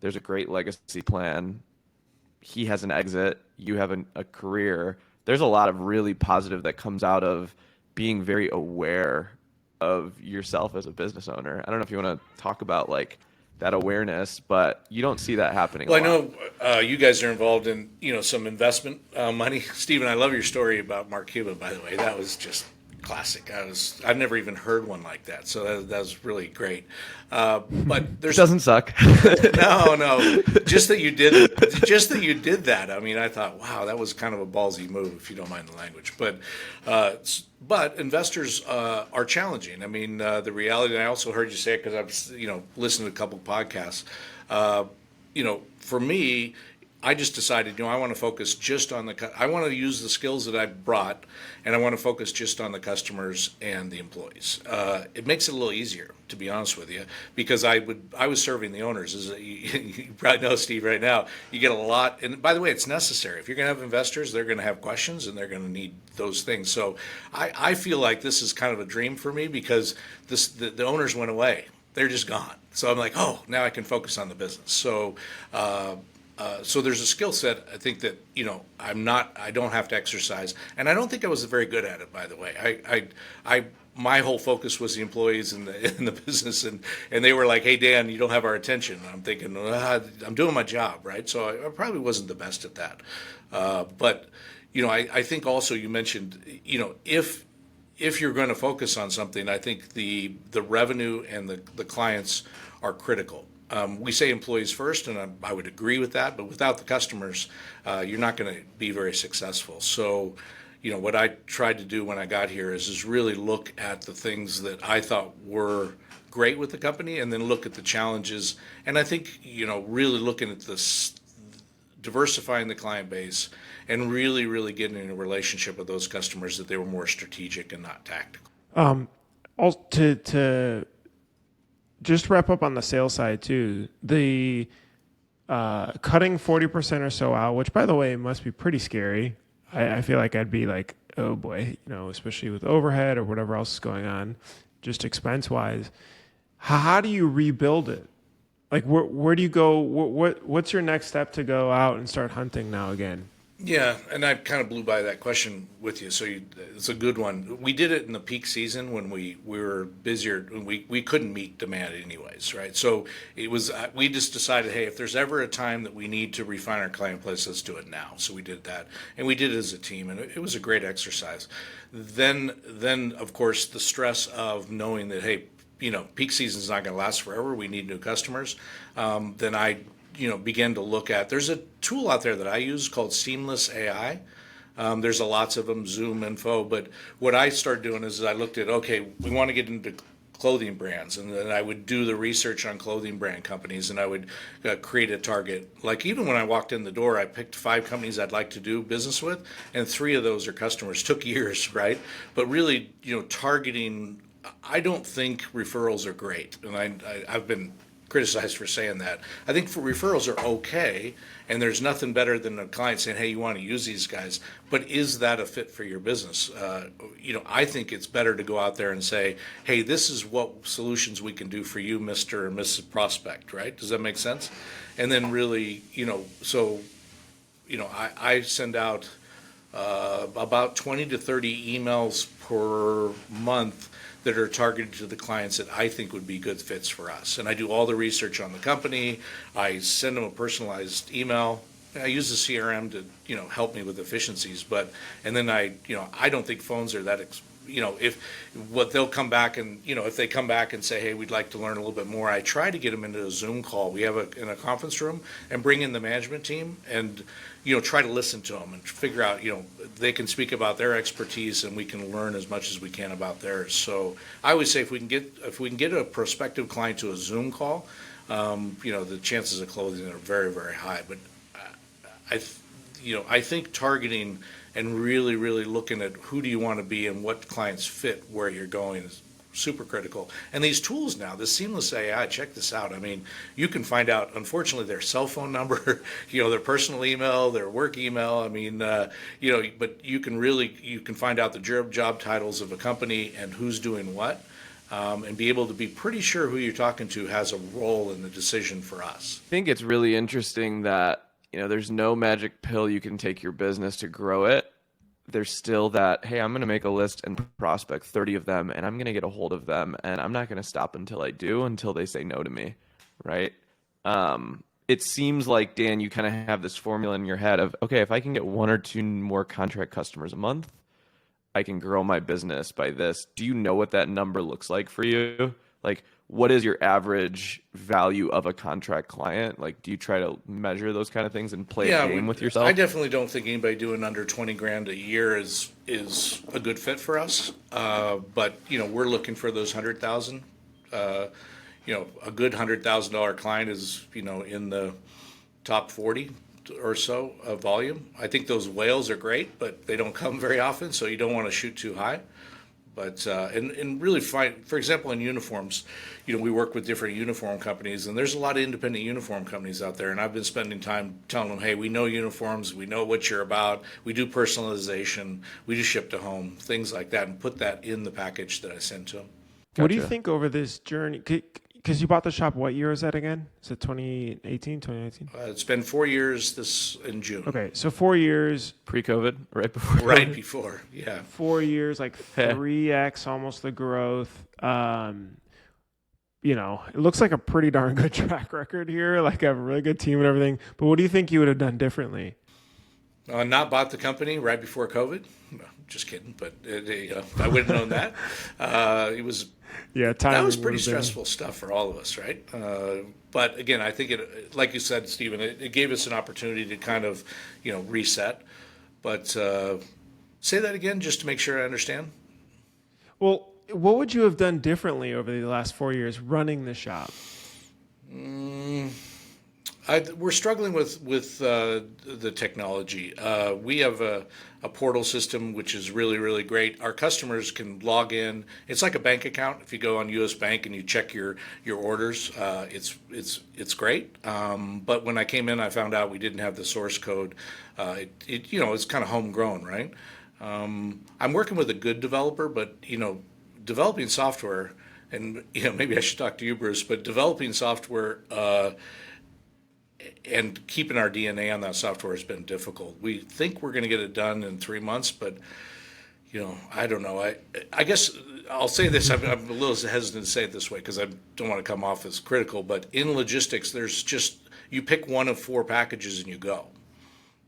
There's a great legacy plan. He has an exit. You have a career. There's a lot of really positive that comes out of being very aware of yourself as a business owner. I don't know if you want to talk about like that awareness, but you don't see that happening. Well, I know you guys are involved in some investment money. Stephen, I love your story about Mark Cuban. By the way, that was just classic. I've never even heard one like that, so that was really great. But there's doesn't suck. no. Just that you did that. I mean, I thought, wow, that was kind of a ballsy move, if you don't mind the language. But investors are challenging. I mean, the reality. And I also heard you say it because I've listened to a couple of podcasts. For me, I just decided, I want to focus just on I want to use the skills that I brought, and I want to focus just on the customers and the employees. It makes it a little easier, to be honest with you, because I was serving the owners. You probably know, Steve, right now, you get a lot. And by the way, it's necessary. If you're going to have investors, they're going to have questions, and they're going to need those things. So I feel like this is kind of a dream for me, because the owners went away. They're just gone. So I'm like, oh, now I can focus on the business. So there's a skill set, I think, that I don't have to exercise, and I don't think I was very good at it. By the way, my whole focus was the employees in the business, and they were like, "Hey, Dan, you don't have our attention." And I'm thinking, I'm doing my job, right? So I probably wasn't the best at that. But I think also you mentioned, if you're going to focus on something, I think the revenue and the clients are critical. We say employees first, and I would agree with that, but without the customers, you're not going to be very successful. So, what I tried to do when I got here is really look at the things that I thought were great with the company, and then look at the challenges. And I think, really looking at this, diversifying the client base, and really, really getting in a relationship with those customers, that they were more strategic and not tactical. To just wrap up on the sales side too, the cutting 40% or so out, which by the way must be pretty scary. I feel like I'd be like, oh boy, especially with overhead or whatever else is going on, just expense wise. How do you rebuild it? Like where do you go? What's your next step to go out and start hunting now again? Yeah, and I kind of blew by that question with you, so it's a good one. We did it in the peak season when we were busier. We couldn't meet demand anyways, right? So it was we just decided, hey, if there's ever a time that we need to refine our client place, let's do it now. So we did that, and we did it as a team, and it was a great exercise. Then of course the stress of knowing that, hey, peak season is not going to last forever. We need new customers. Then I begin to look at, there's a tool out there that I use called Seamless AI. There's lots of them, Zoom Info, but what I started doing is I looked at, okay, we want to get into clothing brands, and then I would do the research on clothing brand companies, and I would create a target. Like even when I walked in the door, I picked 5 companies I'd like to do business with, and 3 of those are customers. Took years, right? But really, targeting, I don't think referrals are great, and I've been criticized for saying that. I think for referrals are okay, and there's nothing better than a client saying, hey, you want to use these guys, but is that a fit for your business? I think it's better to go out there and say, hey, this is what solutions we can do for you, Mr. and Mrs. Prospect, right? Does that make sense? And then really, I send out about 20 to 30 emails per month that are targeted to the clients that I think would be good fits for us. And I do all the research on the company. I send them a personalized email. I use the CRM to, help me with efficiencies. And then I don't think phones are that if what they'll come back and, if they come back and say, hey, we'd like to learn a little bit more, I try to get them into a Zoom call. We have in a conference room and bring in the management team and, try to listen to them and figure out, they can speak about their expertise and we can learn as much as we can about theirs. So I would say if we can get a prospective client to a Zoom call, the chances of closing are very, very high. But I think targeting and really, really looking at who do you want to be and what clients fit where you're going is super critical. And these tools now, the seamless AI, check this out. I mean, you can find out, unfortunately, their cell phone number, their personal email, their work email. I mean, but you can find out the job titles of a company and who's doing what, and be able to be pretty sure who you're talking to has a role in the decision for us. I think it's really interesting that there's no magic pill you can take your business to grow it. There's still that, hey, I'm going to make a list and prospect 30 of them, and I'm going to get a hold of them, and I'm not going to stop until I do, until they say no to me, right? It seems like, Dan, you kind of have this formula in your head of, okay, if I can get 1 or 2 more contract customers a month, I can grow my business by this. Do you know what that number looks like for you? Like, what is your average value of a contract client? Like, do you try to measure those kind of things and play a game with yourself? I definitely don't think anybody doing under 20 grand a year is a good fit for us. But we're looking for those 100,000. A good $100,000 client is in the top 40 or so of volume. I think those whales are great, but they don't come very often, so you don't want to shoot too high. But and really find, for example, in uniforms, we work with different uniform companies, and there's a lot of independent uniform companies out there. And I've been spending time telling them, hey, we know uniforms, we know what you're about, we do personalization, we do ship to home, things like that, and put that in the package that I send to them. Gotcha. What do you think over this journey? Because you bought the shop, what year is that again? Is it 2018, 2019? It's been 4 years in June. Okay, so 4 years. Pre-COVID, right before? Right before, yeah. 4 years, like 3x almost the growth. It looks like a pretty darn good track record here. Like I have a really good team and everything. But what do you think you would have done differently? Not bought the company right before COVID. No, just kidding. But I wouldn't have known that. It was... Yeah, that was pretty stressful stuff for all of us, right? But again, I think it, like you said, Stephen, it gave us an opportunity to kind of, reset. But say that again, just to make sure I understand. Well, what would you have done differently over the last 4 years running the shop? We're struggling with the technology. We have a portal system which is really, really great. Our customers can log in. It's like a bank account. If you go on U.S. Bank and you check your orders, it's great. But when I came in, I found out we didn't have the source code. It's kind of homegrown, right? I'm working with a good developer, but developing software, and maybe I should talk to you, Bruce. But developing software. And keeping our DNA on that software has been difficult. We think we're going to get it done in 3 months, but I don't know. I guess I'll say this. I'm a little hesitant to say it this way because I don't want to come off as critical. But in logistics, there's just you pick one of 4 packages and you go.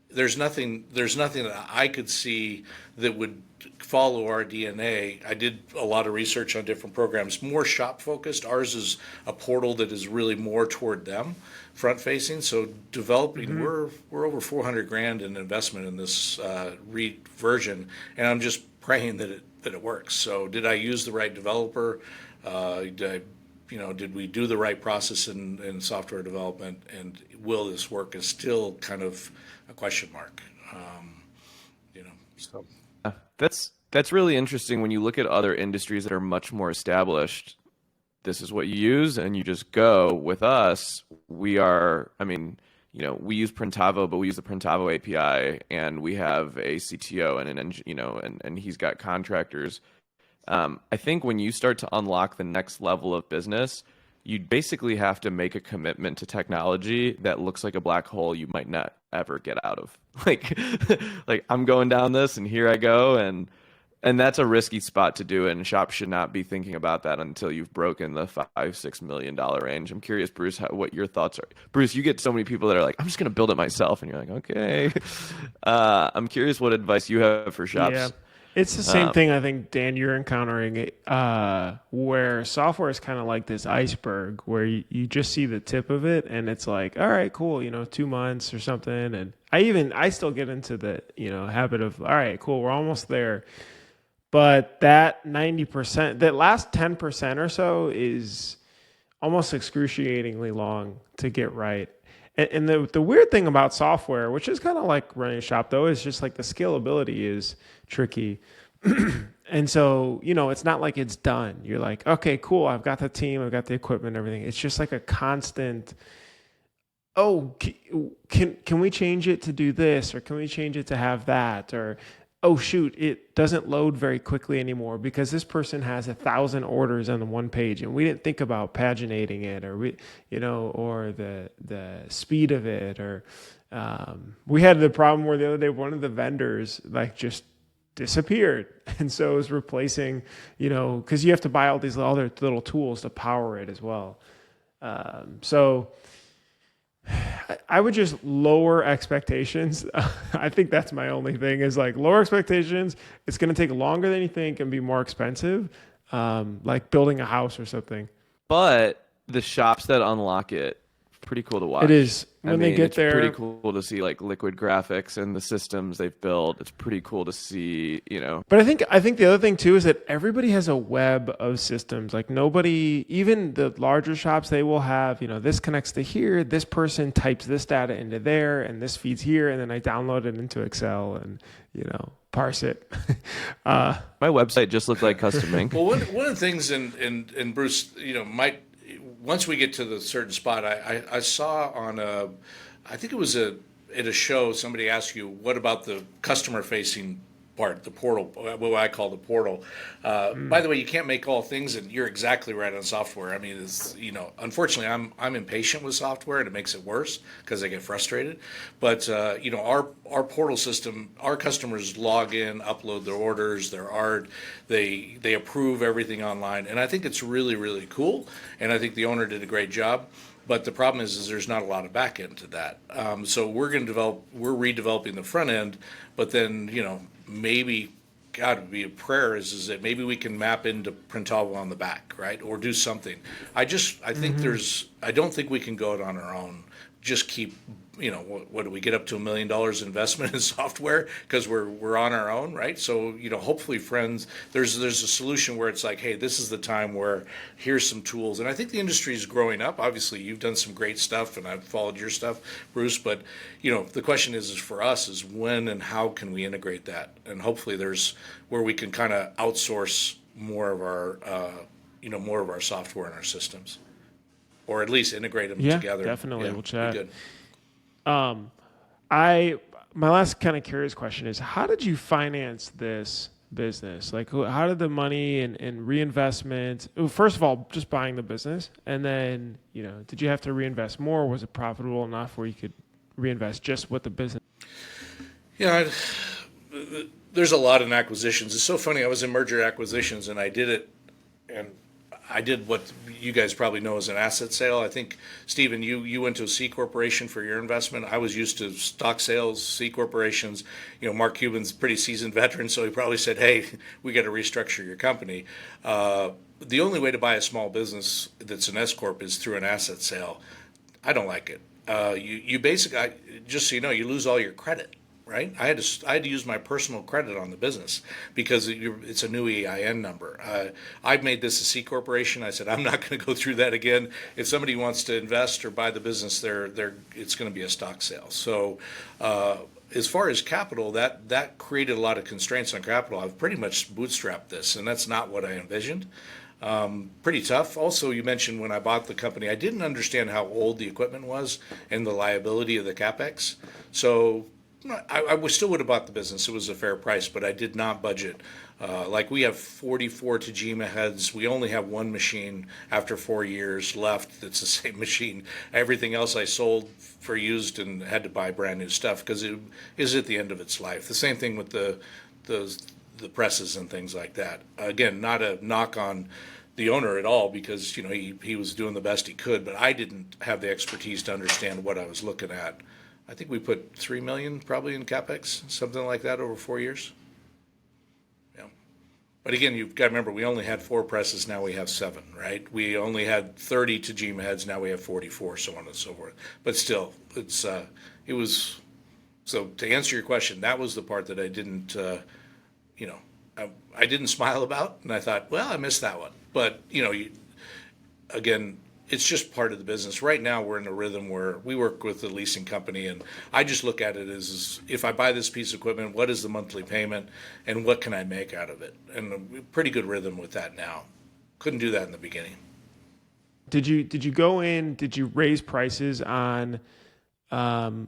There's nothing that I could see that would follow our DNA. I did a lot of research on different programs, more shop focused. Ours is a portal that is really more toward them, front facing. So developing, we're over 400 grand in investment in this version, and I'm just praying that it works. So did I use the right developer? Did we do the right process in software development? And will this work is still kind of a question mark. So that's really interesting when you look at other industries that are much more established. This is what you use, and you just go. With us, we use Printavo, but we use the Printavo API, and we have a CTO and he's got contractors. I think when you start to unlock the next level of business, you basically have to make a commitment to technology that looks like a black hole you might not ever get out of. Like I'm going down this, and here I go, and that's a risky spot to do it. And shops should not be thinking about that until you've broken the $5-6 million range. I'm curious, Bruce, what your thoughts are. Bruce, you get so many people that are like, I'm just going to build it myself, and you're like, okay. I'm curious what advice you have for shops. Yeah. It's the same thing I think, Dan, you're encountering where software is kind of like this iceberg where you just see the tip of it and it's like, all right, cool, 2 months or something. And I still get into the, habit of, all right, cool, we're almost there. But that 90%, that last 10% or so is almost excruciatingly long to get right. And the weird thing about software, which is kind of like running a shop though, is just like the scalability is tricky. And so, it's not like it's done. You're like, okay, cool. I've got the team, I've got the equipment, everything. It's just like a constant, oh, can we change it to do this? Or can we change it to have that? Or, oh, shoot, it doesn't load very quickly anymore because this person has 1,000 orders on the one page and we didn't think about paginating it or the speed of it. Or we had the problem where the other day, one of the vendors like just disappeared. And so it was replacing, because you have to buy all these other little tools to power it as well. So I would just lower expectations. I think that's my only thing is like lower expectations. It's going to take longer than you think and be more expensive, like building a house or something. But the shops that unlock it, pretty cool to watch. It is. When they get there, it's pretty cool to see like liquid graphics and the systems they've built. It's pretty cool to see, But I think the other thing too is that everybody has a web of systems. Like nobody, even the larger shops, they will have, this connects to here, this person types this data into there, and this feeds here, and then I download it into Excel and, parse it. My website just looked like custom ink. Well, one of the things, and Bruce, once we get to the certain spot, I saw on I think it was at a show, somebody asked you, what about the customer facing part, the portal, what I call the portal. By the way, you can't make all things, and you're exactly right on software. I mean, it's, unfortunately, I'm impatient with software, and it makes it worse because I get frustrated. But our portal system, our customers log in, upload their orders, their art, they approve everything online, and I think it's really, really cool. And I think the owner did a great job. But the problem is there's not a lot of back end to that. So we're redeveloping the front end, but then, maybe, God, would be a prayer is that maybe we can map into Printavo on the back, right? Or do something. I think I don't think we can go it on our own. Just keep, what do we get up to $1 million investment in software because we're on our own, right? So, hopefully, friends, there's a solution where it's like, hey, this is the time where here's some tools, and I think the industry is growing up. Obviously, you've done some great stuff, and I've followed your stuff, Bruce. But the question is for us is when and how can we integrate that, and hopefully, there's where we can kind of outsource more of our software and our systems. Or at least integrate them together. Definitely. We'll chat. Good. My last kind of curious question is, how did you finance this business? Like, how did the money and reinvestment? First of all, just buying the business, and then did you have to reinvest more? Was it profitable enough where you could reinvest just with the business? Yeah, there's a lot in acquisitions. It's so funny. I was in merger acquisitions, and I did it, and I did what you guys probably know as an asset sale. I think, Stephen, you went to a C corporation for your investment. I was used to stock sales, C corporations. Mark Cuban's a pretty seasoned veteran, so he probably said, hey, we got to restructure your company. The only way to buy a small business that's an S corp is through an asset sale. I don't like it. You basically, just so you know, you lose all your credit. Right, I had to use my personal credit on the business because it's a new EIN number. I've made this a C corporation. I said I'm not going to go through that again. If somebody wants to invest or buy the business, it's going to be a stock sale. So as far as capital, that created a lot of constraints on capital. I've pretty much bootstrapped this, and that's not what I envisioned. Pretty tough. Also, you mentioned when I bought the company, I didn't understand how old the equipment was and the liability of the capex. So I still would have bought the business. It was a fair price, but I did not budget. Like we have 44 Tajima heads. We only have one machine after 4 years left. That's the same machine. Everything else I sold for used and had to buy brand new stuff because it is at the end of its life. The same thing with the presses and things like that. Again, not a knock on the owner at all because he was doing the best he could, but I didn't have the expertise to understand what I was looking at. I think we put $3 million probably in capex, something like that over 4 years. But again, you've got to remember, we only had 4 presses, now we have 7, right? We only had 30 Tajima heads, now we have 44, so on and so forth. But still, it was, so to answer your question, that was the part that I didn't, I didn't smile about, and I thought, well, I missed that one. But, again, it's just part of the business. Right now, we're in a rhythm where we work with the leasing company, and I just look at it as if I buy this piece of equipment, what is the monthly payment, and what can I make out of it? And a pretty good rhythm with that now. Couldn't do that in the beginning. Did you go in? Did you raise prices on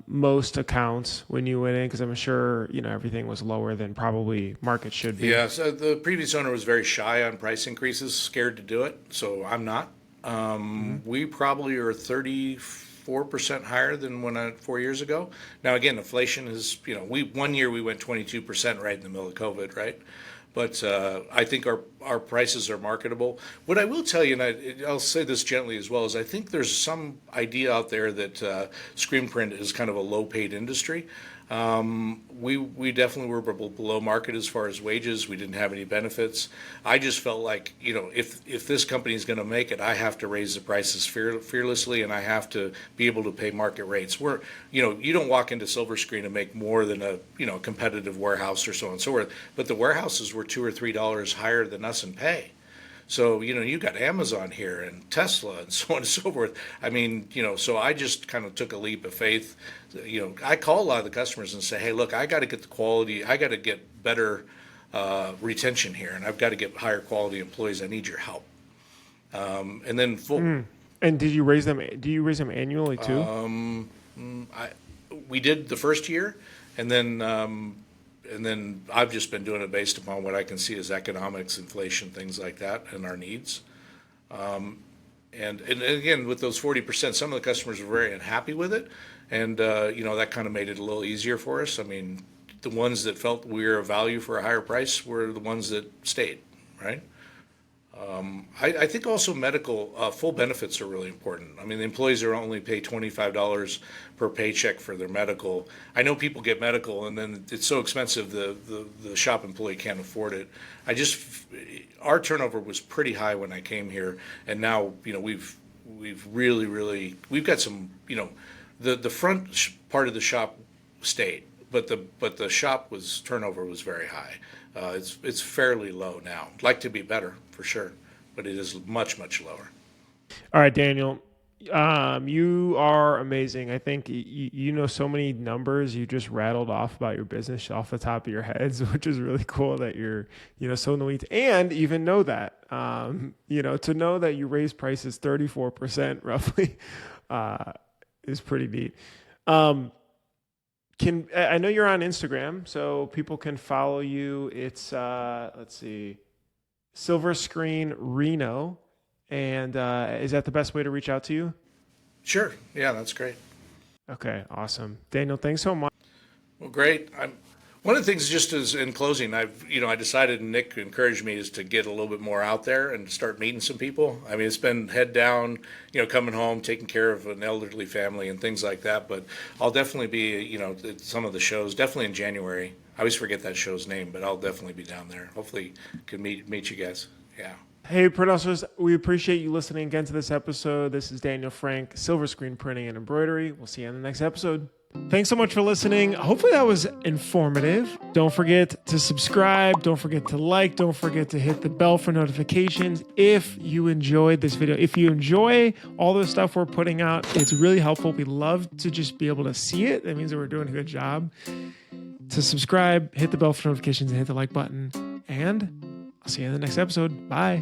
most accounts when you went in? Because I'm sure everything was lower than probably market should be. Yeah. So the previous owner was very shy on price increases, scared to do it. So I'm not. We probably are 34% higher than 4 years ago. Now, again, inflation is, 1 year we went 22% right in the middle of COVID, right? But I think our prices are marketable. What I will tell you, and I'll say this gently as well, is I think there's some idea out there that screen print is kind of a low-paid industry. We definitely were below market as far as wages. We didn't have any benefits. I just felt like, if this company is going to make it, I have to raise the prices fearlessly, and I have to be able to pay market rates. You don't walk into Silver Screen and make more than a competitive warehouse or so on and so forth. But the warehouses were $2 or $3 higher than us in pay. So, you got Amazon here and Tesla and so on and so forth. I mean, so I just kind of took a leap of faith. I call a lot of the customers and say, hey, look, I got to get the quality. I got to get better retention here, and I've got to get higher quality employees. I need your help. And then And did you raise them? Do you raise them annually too? We did the first year, and then I've just been doing it based upon what I can see as economics, inflation, things like that, and our needs. And again, with those 40%, some of the customers were very unhappy with it, and that kind of made it a little easier for us. I mean, the ones that felt we were of value for a higher price were the ones that stayed, right? I think also medical full benefits are really important. I mean, the employees are only paid $25 per paycheck for their medical. I know people get medical, and then it's so expensive the shop employee can't afford it. Our turnover was pretty high when I came here, and now we've really we've got some the front part of the shop stayed, but the shop turnover was very high. It's fairly low now. I'd like to be better for sure, but it is much lower. All right, Daniel, you are amazing. I think you know so many numbers you just rattled off about your business off the top of your heads, which is really cool that you're so in the weeds and even know that. To know that you raise prices 34% roughly is pretty neat. I know you're on Instagram, so people can follow you. It's let's see, Silver Screen Reno, and is that the best way to reach out to you? Sure. Yeah, that's great. Okay, awesome, Daniel. Thanks so much. Well, great. One of the things, just as in closing, I decided, and Nick encouraged me, is to get a little bit more out there and start meeting some people. I mean, it's been head down, coming home, taking care of an elderly family and things like that. But I'll definitely be, at some of the shows, definitely in January. I always forget that show's name, but I'll definitely be down there. Hopefully, can meet you guys. Yeah. Hey, printers, we appreciate you listening again to this episode. This is Daniel Frank, Silver Screen Printing and Embroidery. We'll see you on the next episode. Thanks so much for listening. Hopefully that was informative. Don't forget to subscribe. Don't forget to like. Don't forget to hit the bell for notifications if you enjoyed this video. If you enjoy all the stuff we're putting out, it's really helpful. We love to just be able to see it. That means that we're doing a good job. To subscribe, hit the bell for notifications, and hit the like button. And I'll see you in the next episode. Bye.